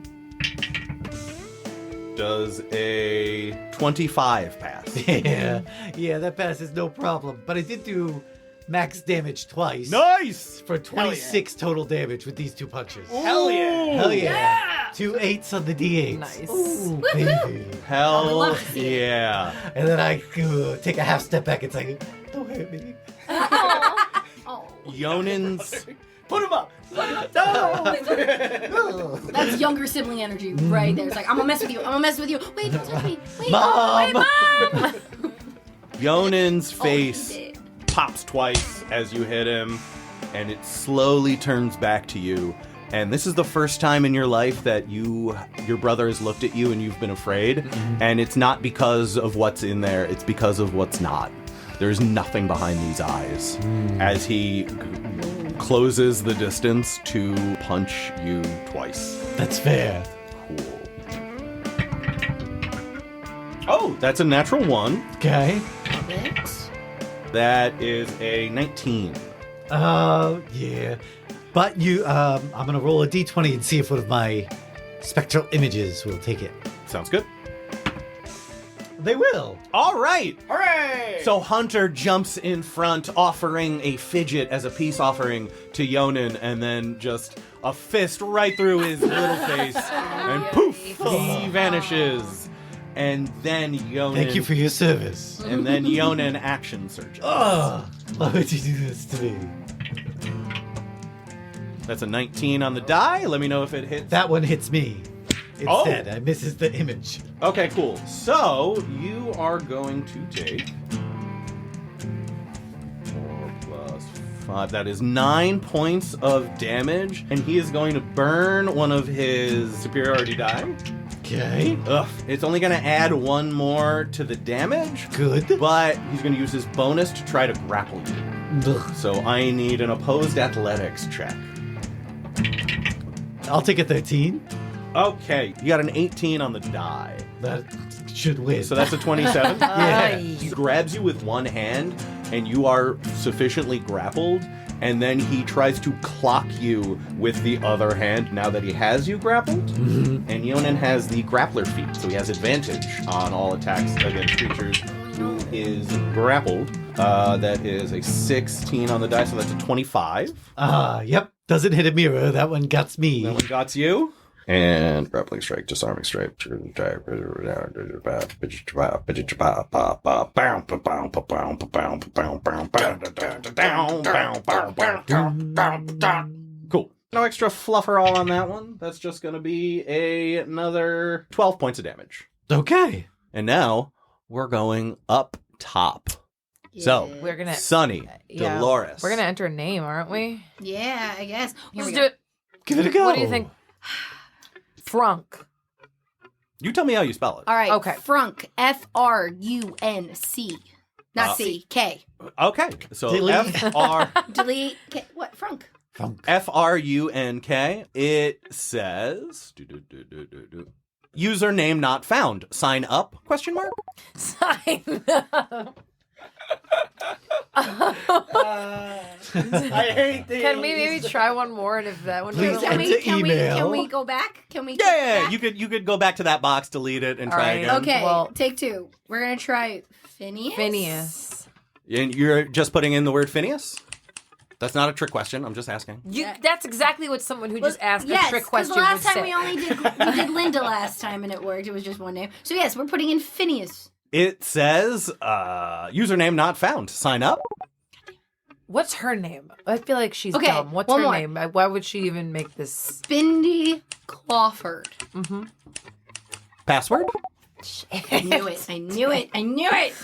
Speaker 3: Does a 25 pass?
Speaker 2: Yeah, that passes no problem. But I did do max damage twice.
Speaker 3: Nice!
Speaker 2: For 26 total damage with these 2 punches.
Speaker 6: Hell yeah!
Speaker 2: Hell yeah! 2 8s on the D8s.
Speaker 5: Nice.
Speaker 2: Ooh, baby.
Speaker 3: Hell yeah.
Speaker 2: And then I take a half step back and say, "Don't hurt me."
Speaker 3: Yonin's...
Speaker 6: Put him up!
Speaker 4: That's younger sibling energy right there. It's like, I'm gonna mess with you. I'm gonna mess with you. Wait, don't touch me. Wait,
Speaker 2: Mom!
Speaker 4: wait, Mom!
Speaker 3: Yonin's
Speaker 4: He
Speaker 3: face
Speaker 4: did.
Speaker 3: pops twice as you hit him, and it slowly turns back to you. And this is the first time in your life that your brother has looked at you and you've been afraid. And it's not because of what's in there, it's because of what's not. There's nothing behind these eyes. As he closes the distance to punch you twice.
Speaker 2: That's fair.
Speaker 3: Cool. Oh, that's a natural 1.
Speaker 2: Okay.
Speaker 3: That is a 19.
Speaker 2: Yeah. But I'm gonna roll a d20 and see if one of my spectral images will take it.
Speaker 3: Sounds good.
Speaker 2: They will.
Speaker 3: All right.
Speaker 6: Hooray!
Speaker 3: So Hunter jumps in front, offering a fidget as a peace offering to Yonin, and then just a fist right through his little face, and poof, he vanishes. And then Yonin...
Speaker 2: Thank you for your service.
Speaker 3: And then Yonin action surges.
Speaker 2: Oh, why would you do this to me?
Speaker 3: That's a 19 on the die. Let me know if it hits.
Speaker 2: That one hits me. Instead, I misses the image.
Speaker 3: Okay, cool. So, you are going to take 4 plus 5. That is 9 points of damage, and he is going to burn one of his superiority die.
Speaker 2: Okay.
Speaker 3: Ugh. It's only going to add 1 more to the damage.
Speaker 2: Good.
Speaker 3: But he's going to use his bonus to try to grapple you.
Speaker 2: Ugh.
Speaker 3: So I need an opposed athletics check.
Speaker 2: I'll take a 13.
Speaker 3: Okay, you got an 18 on the die.
Speaker 2: That should win.
Speaker 3: So that's a 27.
Speaker 2: Yeah.
Speaker 3: He grabs you with one hand, and you are sufficiently grappled, and then he tries to clock you with the other hand now that he has you grappled.
Speaker 2: Mm-hmm.
Speaker 3: And Yonan has the grappler feat, so he has advantage on all attacks against creatures who is grappled. That is a 16 on the die, so that's a 25.
Speaker 2: Yep. Doesn't hit a mirror. That one gets me.
Speaker 3: That one got you. And grappling strike, disarming strike. Cool. No extra fluffer all on that one. That's just going to be another 12 points of damage.
Speaker 2: Okay.
Speaker 3: And now we're going up top. So,
Speaker 5: We're gonna
Speaker 3: Sonny, Delores.
Speaker 5: We're gonna enter a name, aren't we?
Speaker 4: Yeah, I guess.
Speaker 5: Let's do it.
Speaker 2: Give it a go.
Speaker 5: What do you think? Frunk.
Speaker 3: You tell me how you spell it.
Speaker 4: All right.
Speaker 5: Okay.
Speaker 4: Frunk. Frunc. Not C. K.
Speaker 3: Okay. So
Speaker 2: Delete.
Speaker 4: Delete. K. What? Frunk.
Speaker 3: Frunk. It says username not found. Sign up? Question mark.
Speaker 5: Sign up.
Speaker 6: I hate these.
Speaker 5: Can we maybe try one more? And if that one
Speaker 2: Please
Speaker 5: doesn't
Speaker 2: enter
Speaker 5: work-
Speaker 2: email.
Speaker 4: Can we go back? Can we?
Speaker 3: Yeah,
Speaker 4: go back?
Speaker 3: you could go back to that box, delete it, and
Speaker 5: All
Speaker 3: try
Speaker 5: right.
Speaker 3: again.
Speaker 4: Okay.
Speaker 5: Well-
Speaker 4: take two. We're gonna try Phineas.
Speaker 5: Phineas.
Speaker 3: And you're just putting in the word Phineas? That's not a trick question. I'm just asking.
Speaker 5: That's exactly what someone who just asked a trick question
Speaker 4: the
Speaker 5: would
Speaker 4: last time
Speaker 5: say.
Speaker 4: we only did Linda last time and it worked. It was just one name. So yes, we're putting in Phineas.
Speaker 3: It says username not found. Sign up.
Speaker 5: What's her name? I feel like she's
Speaker 4: Okay,
Speaker 5: dumb. What's
Speaker 4: one
Speaker 5: her
Speaker 4: more.
Speaker 5: name? Why would she even make this?
Speaker 4: Spindy Clawford.
Speaker 5: Mm-hmm.
Speaker 3: Password?
Speaker 4: I knew it. I knew it. I knew it.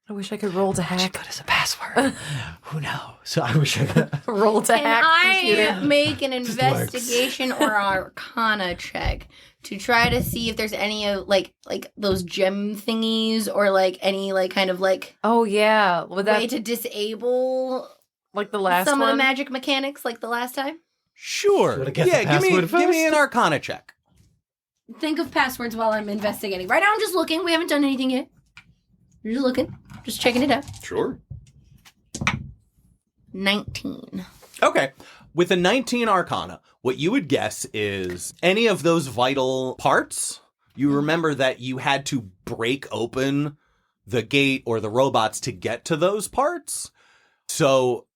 Speaker 5: I wish I could roll to hack.
Speaker 2: Good as a password. Who knows? So I wish I could.
Speaker 5: Roll to
Speaker 4: Can
Speaker 5: hack
Speaker 4: I
Speaker 5: computer.
Speaker 4: make an
Speaker 2: works.
Speaker 4: investigation or Arcana check to try to see if there's any of like those gem thingies or like any like kind of like
Speaker 5: Oh yeah, with
Speaker 4: way
Speaker 5: that
Speaker 4: to disable
Speaker 5: like the last
Speaker 4: some
Speaker 5: one.
Speaker 4: of the magic mechanics like the last time?
Speaker 3: Sure.
Speaker 2: Wanna guess the
Speaker 3: Yeah, give me
Speaker 2: password
Speaker 3: an
Speaker 2: first?
Speaker 3: Arcana check.
Speaker 4: Think of passwords while I'm investigating. Right now I'm just looking. We haven't done anything yet. We're just looking. Just checking it out.
Speaker 3: Sure.
Speaker 4: 19.
Speaker 3: Okay. With a 19 Arcana, what you would guess is any of those vital parts. You remember that you had to break open the gate or the robots to get to those parts. So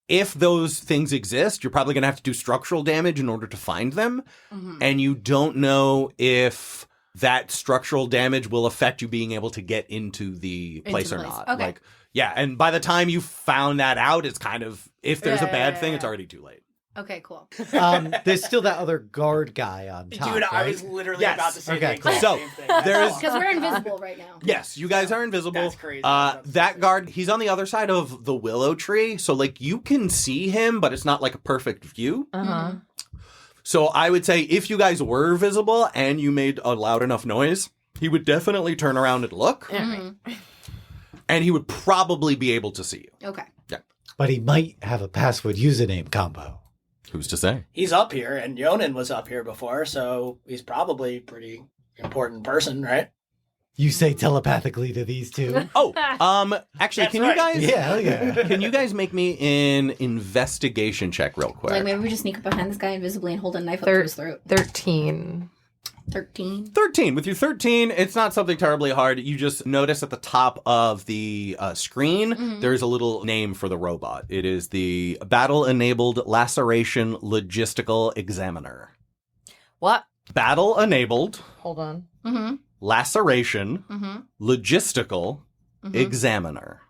Speaker 3: if those things exist, you're probably going to have to do structural damage in order to find them.
Speaker 4: Mm-hmm.
Speaker 3: And you don't know if that structural damage will affect you being able to get into the place
Speaker 4: the
Speaker 3: or
Speaker 4: place.
Speaker 3: not.
Speaker 4: Okay.
Speaker 3: Like, yeah, and by the time you found that out, it's kind of, if there's a bad thing, it's already too late.
Speaker 4: Okay, cool.
Speaker 2: There's still that other guard guy on top.
Speaker 6: Dude, I
Speaker 2: right?
Speaker 6: was literally
Speaker 3: Yes.
Speaker 6: about to say
Speaker 2: Okay,
Speaker 6: the exact
Speaker 3: cool.
Speaker 6: same thing.
Speaker 3: there's-
Speaker 4: Because we're invisible right now.
Speaker 3: Yes, you guys are invisible.
Speaker 6: That's crazy. That's
Speaker 3: That
Speaker 6: crazy.
Speaker 3: guard, he's on the other side of the willow tree, so like you can see him, but it's not like a perfect view.
Speaker 5: Uh-huh.
Speaker 3: So I would say if you guys were visible and you made a loud enough noise, he would definitely turn around and look,
Speaker 4: Mhm.
Speaker 3: and he would probably be able to see you.
Speaker 4: Okay.
Speaker 2: But he might have a password username combo.
Speaker 3: Who's to say?
Speaker 6: He's up here, and Yonan was up here before, so he's probably a pretty important person, right?
Speaker 2: You say telepathically to these two?
Speaker 3: Oh, actually,
Speaker 6: That's
Speaker 3: can
Speaker 6: right.
Speaker 3: you guys?
Speaker 2: Yeah, hell yeah.
Speaker 3: Can you guys make me an investigation check real quick?
Speaker 4: Like maybe we just sneak up behind this guy invisibly and hold a knife up to his throat.
Speaker 5: 13.
Speaker 4: 13.
Speaker 3: 13. With your 13, it's not something terribly hard. You just notice at the top of the screen, there's a little name for the robot. It is the Battle-Enabled Laceration Logistical Examiner.
Speaker 5: What?
Speaker 3: Battle-Enabled
Speaker 5: Hold on.
Speaker 4: Mm-hmm.
Speaker 3: Laceration
Speaker 4: Mm-hmm.
Speaker 3: Logistical
Speaker 4: Mhm.
Speaker 3: Examiner.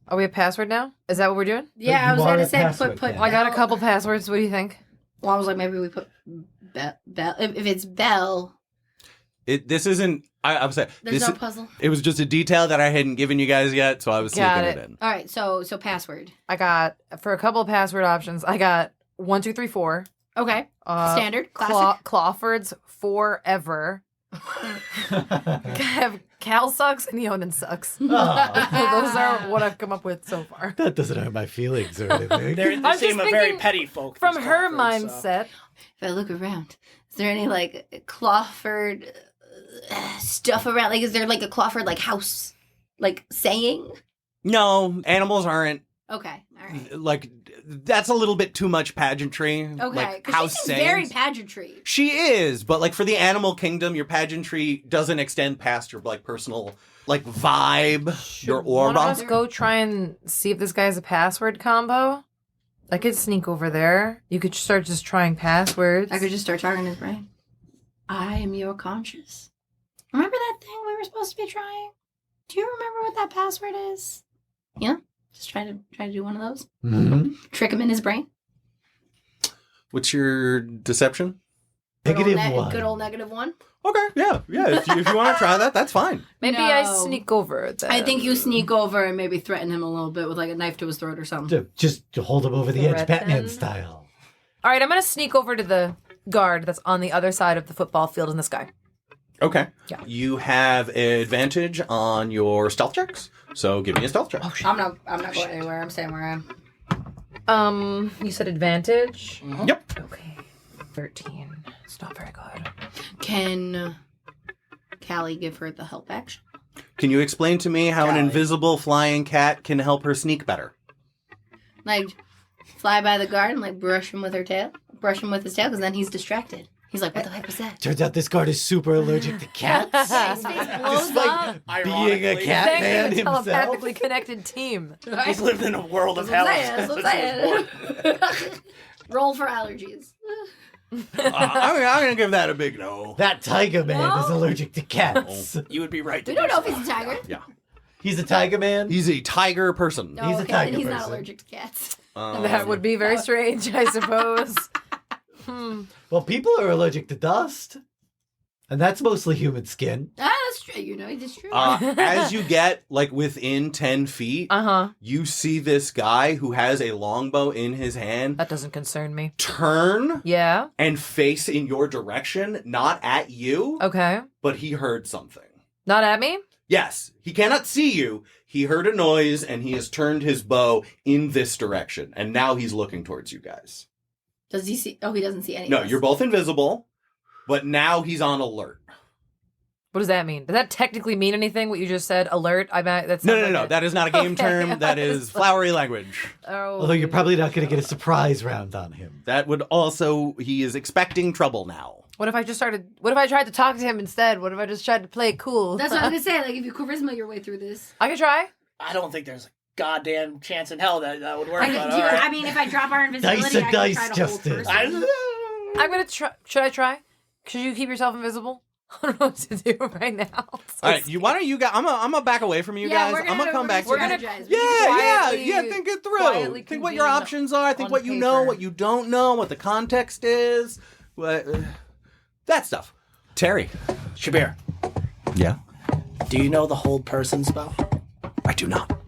Speaker 5: Are we a password now? Is that what we're doing?
Speaker 4: Yeah, I
Speaker 2: You
Speaker 4: was
Speaker 2: are
Speaker 4: going to
Speaker 2: a
Speaker 4: say
Speaker 2: password
Speaker 4: put.
Speaker 2: now.
Speaker 5: I got a couple passwords. What do you think?
Speaker 4: Well, I was like, maybe we put Bell. If it's Bell,
Speaker 3: This isn't. I was saying
Speaker 4: there's
Speaker 3: this.
Speaker 4: no puzzle.
Speaker 3: It was just a detail that I hadn't given you guys yet, so I was
Speaker 5: Got
Speaker 3: sneaking
Speaker 5: it.
Speaker 3: it in.
Speaker 4: All right, so password.
Speaker 5: I got, for a couple of password options, I got 1, 2, 3, 4.
Speaker 4: Okay, standard, classic.
Speaker 5: Clawford's forever. I have Cal sucks and Yonan sucks.
Speaker 2: Oh,
Speaker 5: Those are what I've come up with so far.
Speaker 2: that doesn't hurt my feelings or anything.
Speaker 6: They
Speaker 5: I'm
Speaker 6: seem
Speaker 5: just
Speaker 6: a very
Speaker 5: thinking
Speaker 6: petty folk.
Speaker 5: From
Speaker 6: these
Speaker 5: her
Speaker 6: Clawfords, so.
Speaker 5: mindset.
Speaker 4: If I look around, is there any like Clawford stuff around? Like, is there like a Clawford like house like saying?
Speaker 3: No, animals aren't.
Speaker 4: Okay, all right.
Speaker 3: Like, that's a little bit too much pageantry.
Speaker 4: Okay,
Speaker 3: like
Speaker 4: 'cause
Speaker 3: house
Speaker 4: she seems very
Speaker 3: sayings.
Speaker 4: pageantry.
Speaker 3: She is, but like for the animal kingdom, your pageantry doesn't extend past your like personal like vibe, your
Speaker 5: One of
Speaker 3: aura.
Speaker 5: us go try and see if this guy has a password combo. I could sneak over there. You could start just trying passwords.
Speaker 4: I could just start talking to his brain. I am your conscience. Remember that thing we were supposed to be trying? Do you remember what that password is? Yeah, just try to do one of those.
Speaker 2: Mm-hmm.
Speaker 4: Trick him in his brain.
Speaker 3: What's your deception?
Speaker 2: -1.
Speaker 4: Good old -1.
Speaker 3: Okay, yeah. If you want to try that, that's fine.
Speaker 5: Maybe
Speaker 4: No.
Speaker 5: I sneak over then.
Speaker 4: I think you sneak over and maybe threaten him a little bit with like a knife to his throat or something.
Speaker 2: Just to hold him over the edge,
Speaker 5: Threaten.
Speaker 2: Batman style.
Speaker 5: All right, I'm going to sneak over to the guard that's on the other side of the football field in the sky.
Speaker 3: Okay.
Speaker 5: Yeah.
Speaker 3: You have advantage on your stealth checks, so give me a stealth check.
Speaker 5: Oh, shit.
Speaker 4: I'm not going anywhere. I'm staying where I am.
Speaker 5: You said advantage?
Speaker 3: Yep.
Speaker 5: Okay. 13. It's not very good.
Speaker 4: Can Callie give her the help action?
Speaker 3: Can you explain to me how an
Speaker 6: Golly.
Speaker 3: invisible flying cat can help her sneak better?
Speaker 4: Like, fly by the guard and like brush him with his tail, because then he's distracted. He's like, what the heck was that?
Speaker 2: Turns out this guard is super allergic to cats.
Speaker 4: His face blows
Speaker 2: Just like
Speaker 4: up.
Speaker 2: being a
Speaker 6: Ironically.
Speaker 2: cat
Speaker 5: Thank
Speaker 2: man
Speaker 5: you,
Speaker 2: himself.
Speaker 5: telepathically connected team.
Speaker 6: He's lived in a world of hell.
Speaker 4: That's what I'm saying. Roll for allergies.
Speaker 3: I'm going to give that a big no.
Speaker 2: That tiger man
Speaker 4: No.
Speaker 2: is allergic to cats.
Speaker 6: You would be right. To
Speaker 4: We don't
Speaker 6: do
Speaker 4: know if
Speaker 6: so.
Speaker 4: he's a tiger.
Speaker 3: Yeah.
Speaker 2: He's a tiger man.
Speaker 3: He's a tiger person.
Speaker 4: No,
Speaker 2: He's a
Speaker 4: okay,
Speaker 2: tiger
Speaker 4: then he's not
Speaker 2: person.
Speaker 4: allergic to cats.
Speaker 5: That would be very strange, I suppose.
Speaker 2: Well, people are allergic to dust. And that's mostly human skin.
Speaker 4: Ah, that's true. You know, it's true.
Speaker 3: As you get like within 10 feet,
Speaker 5: Uh-huh.
Speaker 3: you see this guy who has a longbow in his hand
Speaker 5: That doesn't concern me.
Speaker 3: turn
Speaker 5: Yeah.
Speaker 3: and face in your direction, not at you,
Speaker 5: Okay.
Speaker 3: but he heard something.
Speaker 5: Not at me?
Speaker 3: Yes, he cannot see you. He heard a noise and he has turned his bow in this direction. And now he's looking towards you guys.
Speaker 4: Does he see? Oh, he doesn't see anything.
Speaker 3: No, you're both invisible, but now he's on alert.
Speaker 5: What does that mean? Does that technically mean anything, what you just said? Alert? That's
Speaker 3: No. That is not a game term. That is flowery language.
Speaker 5: Oh.
Speaker 2: Although you're probably not going to get a surprise round on him.
Speaker 3: That would also, he is expecting trouble now.
Speaker 5: What if I tried to talk to him instead? What if I just tried to play it cool?
Speaker 4: That's what I was gonna say. Like, if you charisma your way through this,
Speaker 5: I could try.
Speaker 6: I don't think there's a goddamn chance in hell that would work.
Speaker 4: I,
Speaker 6: but
Speaker 4: could,
Speaker 6: all right.
Speaker 4: I mean, if I drop our invisibility,
Speaker 2: Dice and
Speaker 4: I
Speaker 2: dice,
Speaker 4: can try to hold
Speaker 2: Justyn.
Speaker 4: person.
Speaker 5: I'm gonna try. Should I try? Should you keep yourself invisible? I don't know what to do right now.
Speaker 3: All right, why don't you guys? I'm gonna back away from you
Speaker 4: Yeah,
Speaker 3: guys.
Speaker 4: we're
Speaker 3: I'm gonna come back.
Speaker 5: we're gonna-
Speaker 4: strategize.
Speaker 3: Yeah. Think it through.
Speaker 5: quietly
Speaker 3: Think what your
Speaker 5: convene
Speaker 3: options are. Think
Speaker 5: on
Speaker 3: what you know,
Speaker 5: paper.
Speaker 3: what you don't know, what the context is. That stuff. Terry.
Speaker 6: Shabira,
Speaker 3: Yeah.
Speaker 6: do you know the hold person spell?
Speaker 3: I do not.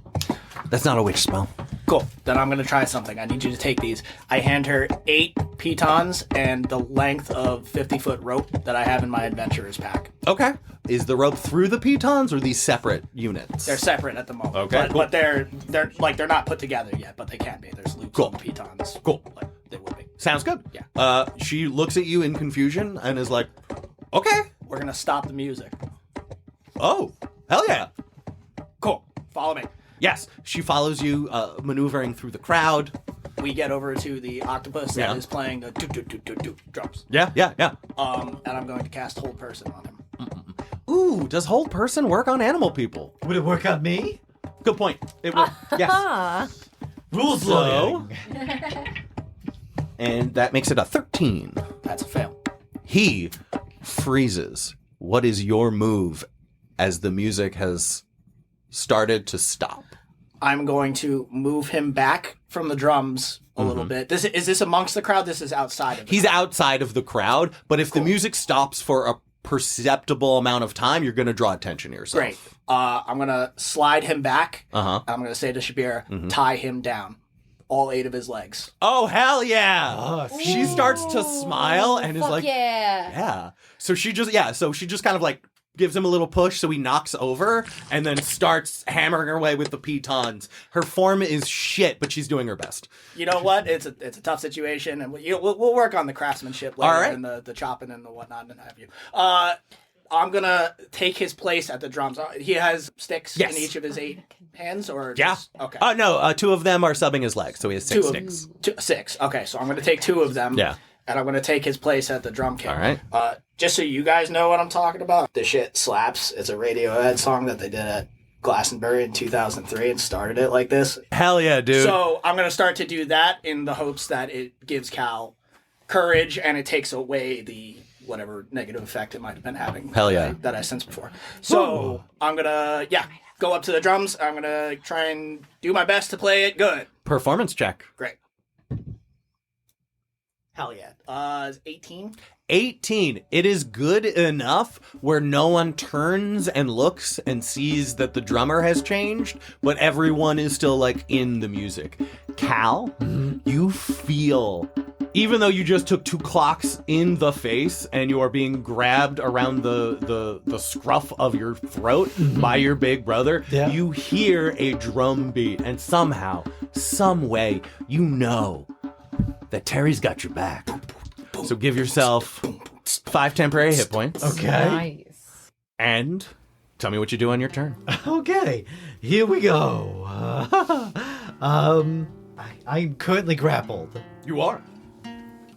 Speaker 3: That's not a witch spell.
Speaker 6: Cool. Then I'm going to try something. I need you to take these. I hand her 8 pitons and the length of 50-foot rope that I have in my adventurer's pack.
Speaker 3: Okay. Is the rope through the pitons or these separate units?
Speaker 6: They're separate at the moment.
Speaker 3: Okay,
Speaker 6: But,
Speaker 3: cool.
Speaker 6: but they're not put together yet, but they can be. There's loops
Speaker 3: Cool.
Speaker 6: on the pitons.
Speaker 3: Cool.
Speaker 6: Like they would be.
Speaker 3: Sounds good.
Speaker 6: Yeah.
Speaker 3: She looks at you in confusion and is like, okay.
Speaker 6: We're going to stop the music.
Speaker 3: Oh, hell yeah.
Speaker 6: Cool. Follow me.
Speaker 3: Yes. She follows you, maneuvering through the crowd.
Speaker 6: We get over to the octopus
Speaker 3: Yeah.
Speaker 6: that is playing the do drums.
Speaker 3: Yeah.
Speaker 6: And I'm going to cast hold person on him.
Speaker 3: Ooh, does hold person work on animal people?
Speaker 2: Would it work on me?
Speaker 3: Good point. It would. Yes.
Speaker 5: Ah.
Speaker 2: Rules
Speaker 3: So,
Speaker 2: lawyering.
Speaker 3: and that makes it a 13.
Speaker 6: That's a fail.
Speaker 3: He freezes. What is your move as the music has started to stop?
Speaker 6: I'm going to move him back from the drums a little bit. Is this amongst the crowd? This is outside of the
Speaker 3: He's
Speaker 6: crowd.
Speaker 3: outside of the crowd, but if the music stops for a perceptible amount of time, you're going to draw attention to yourself.
Speaker 6: Great. I'm going to slide him back.
Speaker 3: Uh-huh.
Speaker 6: I'm going to say to Shabira, tie him down. All 8 of his legs.
Speaker 3: Oh, hell yeah.
Speaker 2: Oh,
Speaker 3: She starts to smile and is like,
Speaker 4: yeah.
Speaker 3: yeah. So she just kind of like gives him a little push so he knocks over and then starts hammering her way with the pitons. Her form is shit, but she's doing her best.
Speaker 6: You know what? It's a tough situation, and we'll work on the craftsmanship later,
Speaker 3: all right,
Speaker 6: and the chopping and the whatnot and have you. I'm gonna take his place at the drums. He has sticks in each of his 8 hands, or just, okay.
Speaker 3: No, 2 of them are subbing his leg, so he has 6 sticks.
Speaker 6: 6. Okay, so I'm gonna take 2 of them.
Speaker 3: Yeah.
Speaker 6: And I'm gonna take his place at the drum kit.
Speaker 3: All right.
Speaker 6: Just so you guys know what I'm talking about, the shit slaps. It's a Radiohead song that they did at Glastonbury in 2003 and started it like this.
Speaker 3: Hell yeah, dude.
Speaker 6: So I'm gonna start to do that in the hopes that it gives Cal courage and it takes away the whatever negative effect it might have been having.
Speaker 3: Hell yeah.
Speaker 6: That I sensed before. So I'm gonna go up to the drums. I'm gonna try and do my best to play it good.
Speaker 3: Performance check.
Speaker 6: Great. Hell yeah. 18.
Speaker 3: 18. It is good enough where no one turns and looks and sees that the drummer has changed, but everyone is still like in the music. Cal, you feel, even though you just took 2 clocks in the face and you are being grabbed around the scruff of your throat by your big brother, you hear a drum beat, and somehow, some way, you know that Terry's got your back. So give yourself 5 temporary hit points.
Speaker 2: Okay.
Speaker 5: Nice.
Speaker 3: And tell me what you do on your turn.
Speaker 2: Okay, here we go. I'm currently grappled.
Speaker 3: You are.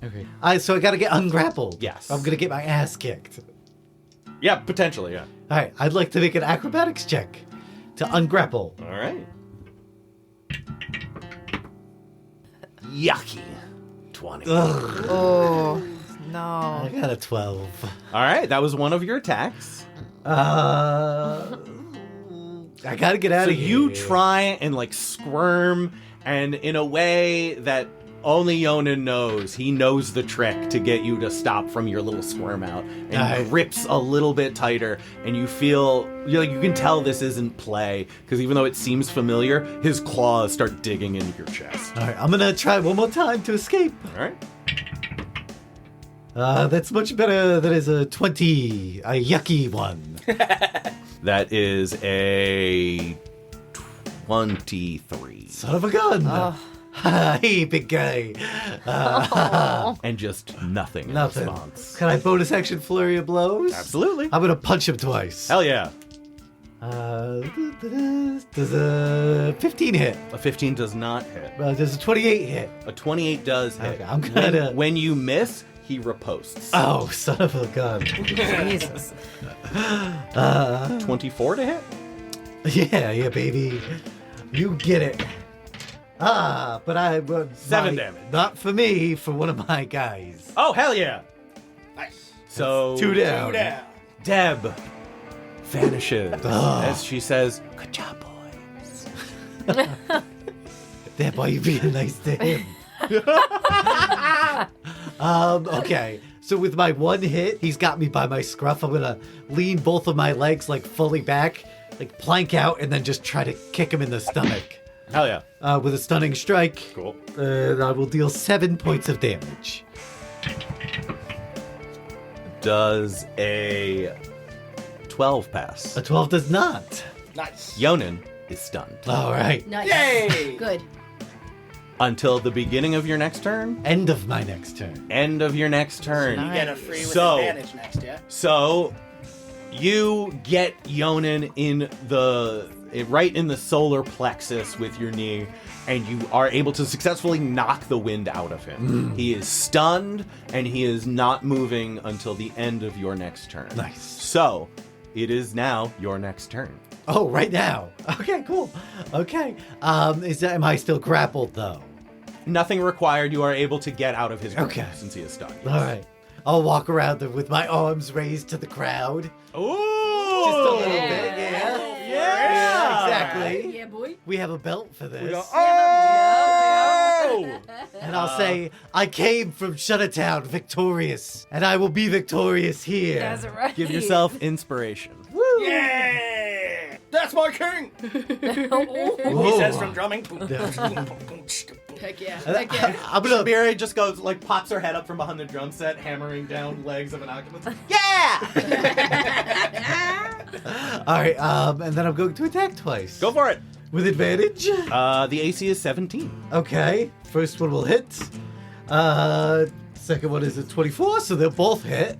Speaker 2: Okay. So I gotta get ungrappled.
Speaker 3: Yes.
Speaker 2: I'm gonna get my ass kicked.
Speaker 3: Yeah, potentially, yeah.
Speaker 2: All right, I'd like to make an acrobatics check to ungrapple.
Speaker 3: All right. Yucky. 20.
Speaker 2: Ugh.
Speaker 5: Oh, no.
Speaker 2: I got a 12.
Speaker 3: All right, that was one of your attacks.
Speaker 2: I gotta get out
Speaker 3: So
Speaker 2: of here.
Speaker 3: you try and like squirm, and in a way that only Yonan knows, he knows the trick to get you to stop from your little squirm out, and grips a little bit tighter, and you feel, you can tell this isn't play, because even though it seems familiar, his claws start digging into your chest.
Speaker 2: All right, I'm gonna try one more time to escape.
Speaker 3: All right.
Speaker 2: That's much better. That is a 20, a yucky one.
Speaker 3: That is a 23.
Speaker 2: Son of a gun. Hey, big guy.
Speaker 3: And just nothing in
Speaker 2: Nothing.
Speaker 3: response.
Speaker 2: Can I bonus action flurry of blows?
Speaker 3: Absolutely.
Speaker 2: I'm gonna punch him twice.
Speaker 3: Hell yeah.
Speaker 2: Does a 15 hit?
Speaker 3: A 15 does not hit.
Speaker 2: Does a 28 hit?
Speaker 3: A 28 does hit.
Speaker 2: Okay, I'm gonna...
Speaker 3: When you miss, he riposts.
Speaker 2: Oh, son of a gun.
Speaker 5: Jesus.
Speaker 3: 24 to hit?
Speaker 2: Yeah, baby. You get it. But I...
Speaker 3: 7 damage.
Speaker 2: Not for me, for one of my guys.
Speaker 3: Oh, hell yeah.
Speaker 6: Nice.
Speaker 3: So
Speaker 2: 2 down.
Speaker 6: 2 down.
Speaker 3: Deb vanishes as she says, "Good job, boys."
Speaker 2: Deb, why are you being nice to him? Okay. So with my one hit, he's got me by my scruff. I'm gonna lean both of my legs like fully back, like plank out, and then just try to kick him in the stomach.
Speaker 3: Hell yeah.
Speaker 2: With a stunning strike.
Speaker 3: Cool.
Speaker 2: I will deal 7 points of damage.
Speaker 3: Does a 12 pass?
Speaker 2: A 12 does not.
Speaker 6: Nice.
Speaker 3: Yonan is stunned.
Speaker 2: All right.
Speaker 4: Nice.
Speaker 6: Yay!
Speaker 4: Good.
Speaker 3: Until the beginning of your next turn?
Speaker 2: End of my next turn.
Speaker 3: End of your next turn.
Speaker 6: You get a free with
Speaker 3: So-
Speaker 6: advantage next, yeah?
Speaker 3: So, you get Yonan in right in the solar plexus with your knee, and you are able to successfully knock the wind out of him. He is stunned, and he is not moving until the end of your next turn.
Speaker 2: Nice.
Speaker 3: So, it is now your next turn.
Speaker 2: Oh, right now. Okay, cool. Okay. Am I still grappled though?
Speaker 3: Nothing required. You are able to get out of his grip
Speaker 2: Okay.
Speaker 3: since he is stunned.
Speaker 2: All right. I'll walk around with my arms raised to the crowd.
Speaker 3: Ooh!
Speaker 2: Just a little bit, yeah.
Speaker 3: Yeah!
Speaker 2: Exactly.
Speaker 4: Yeah, boy.
Speaker 2: We have a belt for this.
Speaker 3: Oh!
Speaker 2: And I'll say, I came from Shuttertown victorious, and I will be victorious here.
Speaker 5: That's right.
Speaker 3: Give yourself inspiration.
Speaker 6: Yeah! That's my king! He
Speaker 2: Whoa.
Speaker 6: says from drumming.
Speaker 4: Heck yeah.
Speaker 2: I'm gonna.
Speaker 3: Shabira just goes, like, pops her head up from behind the drum set, hammering down legs of an octopus. Yeah!
Speaker 2: All right, and then I'm going to attack twice.
Speaker 3: Go for it.
Speaker 2: With advantage.
Speaker 3: The AC is 17.
Speaker 2: Okay, first one will hit. Second one is a 24, so they'll both hit.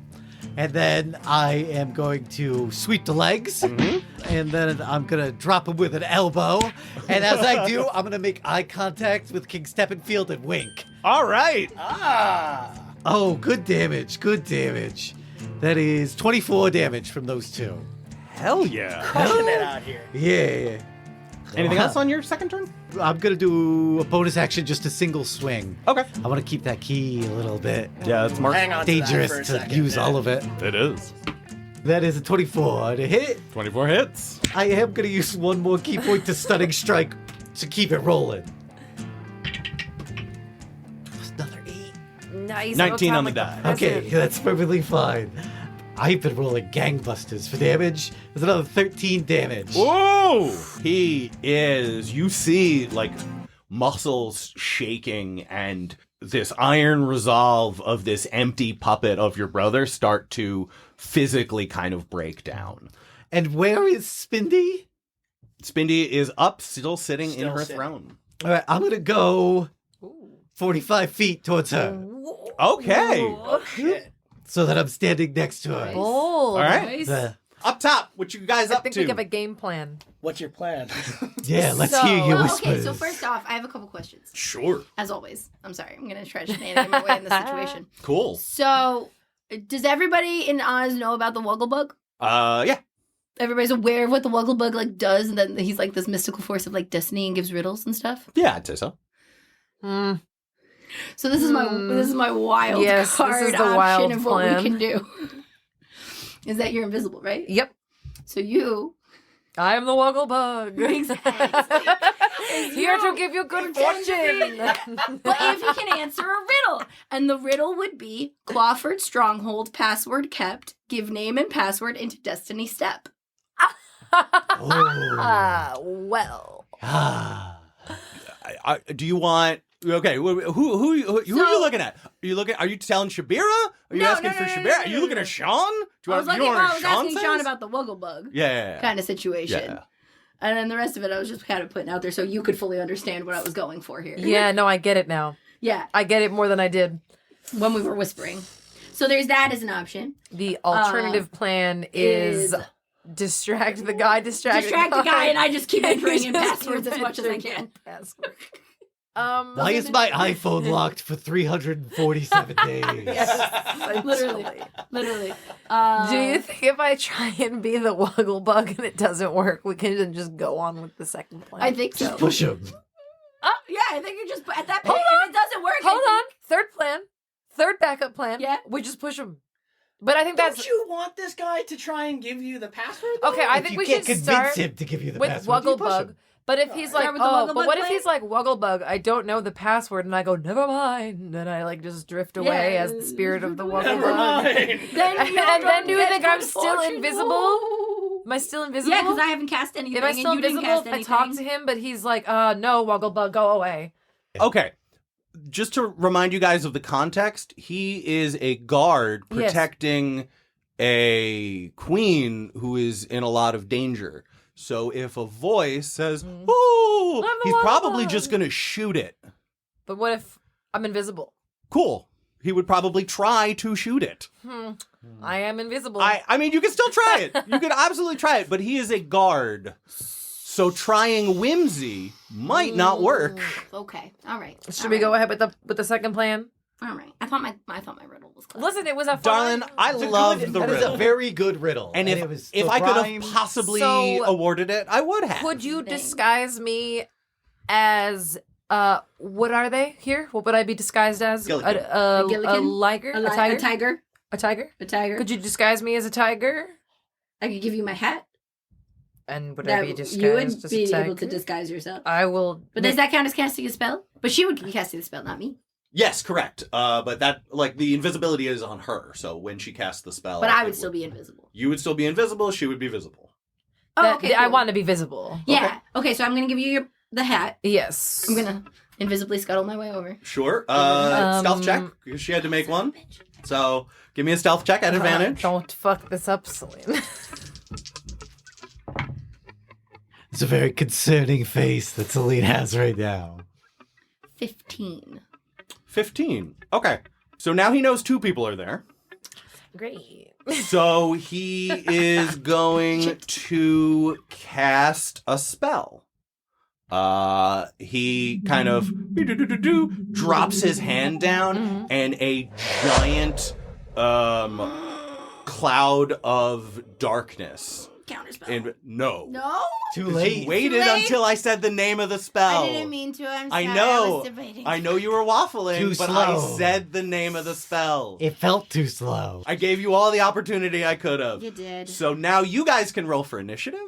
Speaker 2: And then I am going to sweep the legs, and then I'm going to drop him with an elbow. And as I do, I'm going to make eye contact with King Steppenfield and wink.
Speaker 3: All right.
Speaker 2: Oh, good damage, good damage. That is 24 damage from those two.
Speaker 3: Hell yeah.
Speaker 6: Crushing it out here.
Speaker 2: Yeah.
Speaker 3: Anything else on your second turn?
Speaker 2: I'm going to do a bonus action, just a single swing.
Speaker 3: Okay.
Speaker 2: I want to keep that key a little bit.
Speaker 3: Yeah, it's
Speaker 6: Hang on
Speaker 2: dangerous
Speaker 6: to, that for
Speaker 2: to
Speaker 6: a second.
Speaker 2: use all of it.
Speaker 3: It is.
Speaker 2: That is a 24 to hit.
Speaker 3: 24 hits.
Speaker 2: I am going to use one more key point to stunning strike to keep it rolling. Another 8.
Speaker 5: Nice.
Speaker 3: 19 on the
Speaker 5: Atomic
Speaker 3: die.
Speaker 2: Okay,
Speaker 5: peasant.
Speaker 2: that's perfectly fine. I've been rolling gangbusters for damage. There's another 13 damage.
Speaker 3: Whoa! He is. You see, like, muscles shaking and this iron resolve of this empty puppet of your brother start to physically kind of break down.
Speaker 2: And where is Spindy?
Speaker 3: Spindy is up, still sitting in
Speaker 6: Still
Speaker 3: her
Speaker 6: sitting.
Speaker 3: throne.
Speaker 2: All right, I'm going to go 45 feet towards her
Speaker 3: Okay.
Speaker 6: Oh, shit.
Speaker 2: so that I'm standing next to her.
Speaker 5: Bold.
Speaker 3: All right.
Speaker 4: Nice.
Speaker 2: The-
Speaker 3: Up top, what you guys
Speaker 5: I
Speaker 3: up
Speaker 5: think
Speaker 3: to?
Speaker 5: we have a game plan.
Speaker 6: What's your plan?
Speaker 2: yeah, let's
Speaker 5: So-
Speaker 2: hear your
Speaker 4: Well,
Speaker 2: whispers.
Speaker 4: okay, so first off, I have a couple questions.
Speaker 3: Sure.
Speaker 4: As always. I'm sorry. I'm going to try to shenanigan my way in this situation.
Speaker 3: Cool.
Speaker 4: So, does everybody in Oz know about the Wugglebug?
Speaker 3: Yeah.
Speaker 4: Everybody's aware of what the Wugglebug, like, does, and then he's, like, this mystical force of, like, destiny and gives riddles and stuff?
Speaker 3: Yeah, I'd say so.
Speaker 5: Hmm.
Speaker 4: So this is my wild
Speaker 5: Yes, this
Speaker 4: card
Speaker 5: is the
Speaker 4: option
Speaker 5: wild
Speaker 4: of what
Speaker 5: plan.
Speaker 4: we can do. Is that you're invisible, right?
Speaker 5: Yep.
Speaker 4: So you
Speaker 5: I am the Wugglebug. Here to give you good fortune.
Speaker 4: but if you can answer a riddle. And the riddle would be Clawford Stronghold, password kept, give name and password into Destiny Step.
Speaker 2: Oh.
Speaker 5: Well.
Speaker 2: Ah.
Speaker 3: Do you want? Okay, who are you looking at? Are you telling Shabira? Are you asking for Shabira? Are you looking at Sean? Do
Speaker 4: I was,
Speaker 3: you know what
Speaker 4: asking
Speaker 3: Sean
Speaker 4: Sean
Speaker 3: says?
Speaker 4: about the Wugglebug
Speaker 3: Yeah.
Speaker 4: kind of situation.
Speaker 3: Yeah.
Speaker 4: And then the rest of it I was just kind of putting out there so you could fully understand what I was going for here.
Speaker 5: Yeah, no, I get it now.
Speaker 4: Yeah,
Speaker 5: I get it more than I did.
Speaker 4: when we were whispering. So there's that as an option.
Speaker 5: The alternative plan is distract the guy, distract
Speaker 4: the guy, and I just keep entering in
Speaker 5: Just
Speaker 4: passwords
Speaker 5: keep
Speaker 4: as much as I
Speaker 5: entering
Speaker 4: can.
Speaker 5: password.
Speaker 2: Why is my iPhone locked for 347 days?
Speaker 4: Literally.
Speaker 5: Do you think if I try and be the Wugglebug and it doesn't work, we can just go on with the second plan?
Speaker 4: I think so.
Speaker 2: Push him.
Speaker 4: Oh, yeah, I think you just, at that point, if it doesn't work.
Speaker 5: Hold on. Third plan. Third backup plan.
Speaker 4: Yeah.
Speaker 5: We just push him. But I think that's...
Speaker 6: Don't you want this guy to try and give you the password? though?
Speaker 5: Okay, I
Speaker 2: If
Speaker 5: think
Speaker 2: you
Speaker 5: we
Speaker 2: can't
Speaker 5: should
Speaker 2: convince
Speaker 5: start
Speaker 2: him to give you the
Speaker 5: with
Speaker 2: password, you push
Speaker 5: Wugglebug.
Speaker 2: him.
Speaker 5: But if he's like,
Speaker 4: Start with the
Speaker 5: oh, but
Speaker 4: Wugglebug
Speaker 5: what if
Speaker 4: plan?
Speaker 5: he's like, Wugglebug, I don't know the password, and I go, never mind, and I like just drift away as the spirit of the
Speaker 6: Never
Speaker 5: Wugglebug.
Speaker 6: mind.
Speaker 5: And then do you think I'm still invisible? Am I still invisible?
Speaker 4: Yeah, because I haven't cast anything.
Speaker 5: Am I still
Speaker 4: and you didn't
Speaker 5: invisible
Speaker 4: cast
Speaker 5: if I
Speaker 4: anything.
Speaker 5: talk to him, but he's like, no, Wugglebug, go away.
Speaker 3: Okay. Just to remind you guys of the context, he is a guard
Speaker 5: Yes.
Speaker 3: protecting a queen who is in a lot of danger. So if a voice says, "Ooh,"
Speaker 5: I'm the
Speaker 3: he's probably
Speaker 5: Wugglebug.
Speaker 3: just going to shoot it.
Speaker 5: But what if I'm invisible?
Speaker 3: Cool. He would probably try to shoot it.
Speaker 5: I am invisible.
Speaker 3: I mean, you can still try it. You can absolutely try it, but he is a guard. So trying whimsy might not work.
Speaker 4: Okay, all right.
Speaker 5: Should we go ahead with the second plan?
Speaker 4: All right. I thought my riddle was clever.
Speaker 5: Listen, it was a fun...
Speaker 3: Darling, I love the
Speaker 2: That is
Speaker 3: riddle.
Speaker 2: a very good riddle.
Speaker 3: And
Speaker 2: it was
Speaker 3: if
Speaker 2: the
Speaker 3: I could
Speaker 2: rhyme-
Speaker 3: have possibly
Speaker 5: So-
Speaker 3: awarded it, I would have.
Speaker 5: Could you
Speaker 4: Dang.
Speaker 5: disguise me as what are they here? What would I be disguised as?
Speaker 3: Gilligan.
Speaker 5: A
Speaker 4: Gilligan?
Speaker 5: liger?
Speaker 4: A
Speaker 5: A tiger?
Speaker 4: tiger.
Speaker 5: A tiger?
Speaker 4: A tiger.
Speaker 5: Could you disguise me as a tiger?
Speaker 4: I could give you my hat.
Speaker 5: And would I be
Speaker 4: That
Speaker 5: disguised
Speaker 4: you would
Speaker 5: as a
Speaker 4: be
Speaker 5: tiger?
Speaker 4: able to disguise yourself.
Speaker 5: I will.
Speaker 4: But does that count as casting a spell? But she would be casting the spell, not me.
Speaker 3: Yes, correct. But that, like, the invisibility is on her. So when she casts the spell,
Speaker 4: But I
Speaker 3: it
Speaker 4: would still be invisible.
Speaker 3: You would still be invisible. She would be visible.
Speaker 4: Oh,
Speaker 5: That-
Speaker 4: okay.
Speaker 5: I
Speaker 4: cool.
Speaker 5: want to be visible.
Speaker 4: Yeah. Okay, so I'm gonna give you the hat.
Speaker 5: Yes.
Speaker 4: I'm gonna invisibly scuttle my way over.
Speaker 3: Sure. Stealth check, because she had to make one. So give me a stealth check at advantage.
Speaker 5: Don't fuck this up, Celine.
Speaker 2: It's a very concerning face that Celine has right now.
Speaker 4: 15.
Speaker 3: 15. Okay. So now he knows 2 people are there.
Speaker 5: Great.
Speaker 3: So he is going to cast a spell. He kind of drops his hand down, and a giant cloud of darkness.
Speaker 4: Counterspell.
Speaker 3: No.
Speaker 2: Too late.
Speaker 3: Waited until I said the name of the spell.
Speaker 4: I didn't mean to. I'm sorry.
Speaker 3: I know.
Speaker 4: I was debating.
Speaker 3: I know you were waffling,
Speaker 2: Too
Speaker 3: but
Speaker 2: slow.
Speaker 3: I said the name of the spell.
Speaker 2: It felt too slow.
Speaker 3: I gave you all the opportunity I could have.
Speaker 4: You did.
Speaker 3: So now you guys can roll for initiative.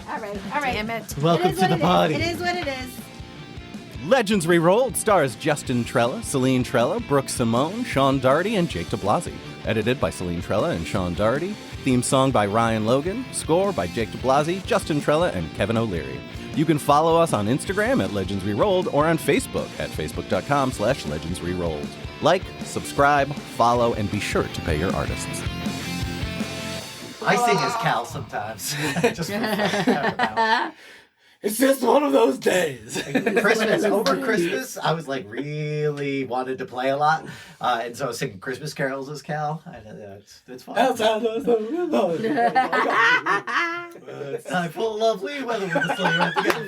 Speaker 4: All right.
Speaker 5: Damn it.
Speaker 2: Welcome to the party.
Speaker 4: It is what it is.
Speaker 3: Legends Rerolled stars Justyn Trella, Celine Trella, Brooke Simone, Sean Dougherty, and Jake DiBlasi. Edited by Celine Trella and Sean Dougherty. Theme song by Ryan Logan. Score by Jake DiBlasi, Justyn Trella, and Kevin O'Leary. You can follow us on Instagram at Legends Rerolled or on Facebook at facebook.com/Legends Rerolled. Like, subscribe, follow, and be sure to pay your artists.
Speaker 2: I sing as Cal sometimes. Just for fun.
Speaker 6: It's just one of those days.
Speaker 2: Over Christmas, I was like really wanted to play a lot, and so I was singing Christmas carols as Cal. It's fun. It's time for lovely weather with the sleigh right together.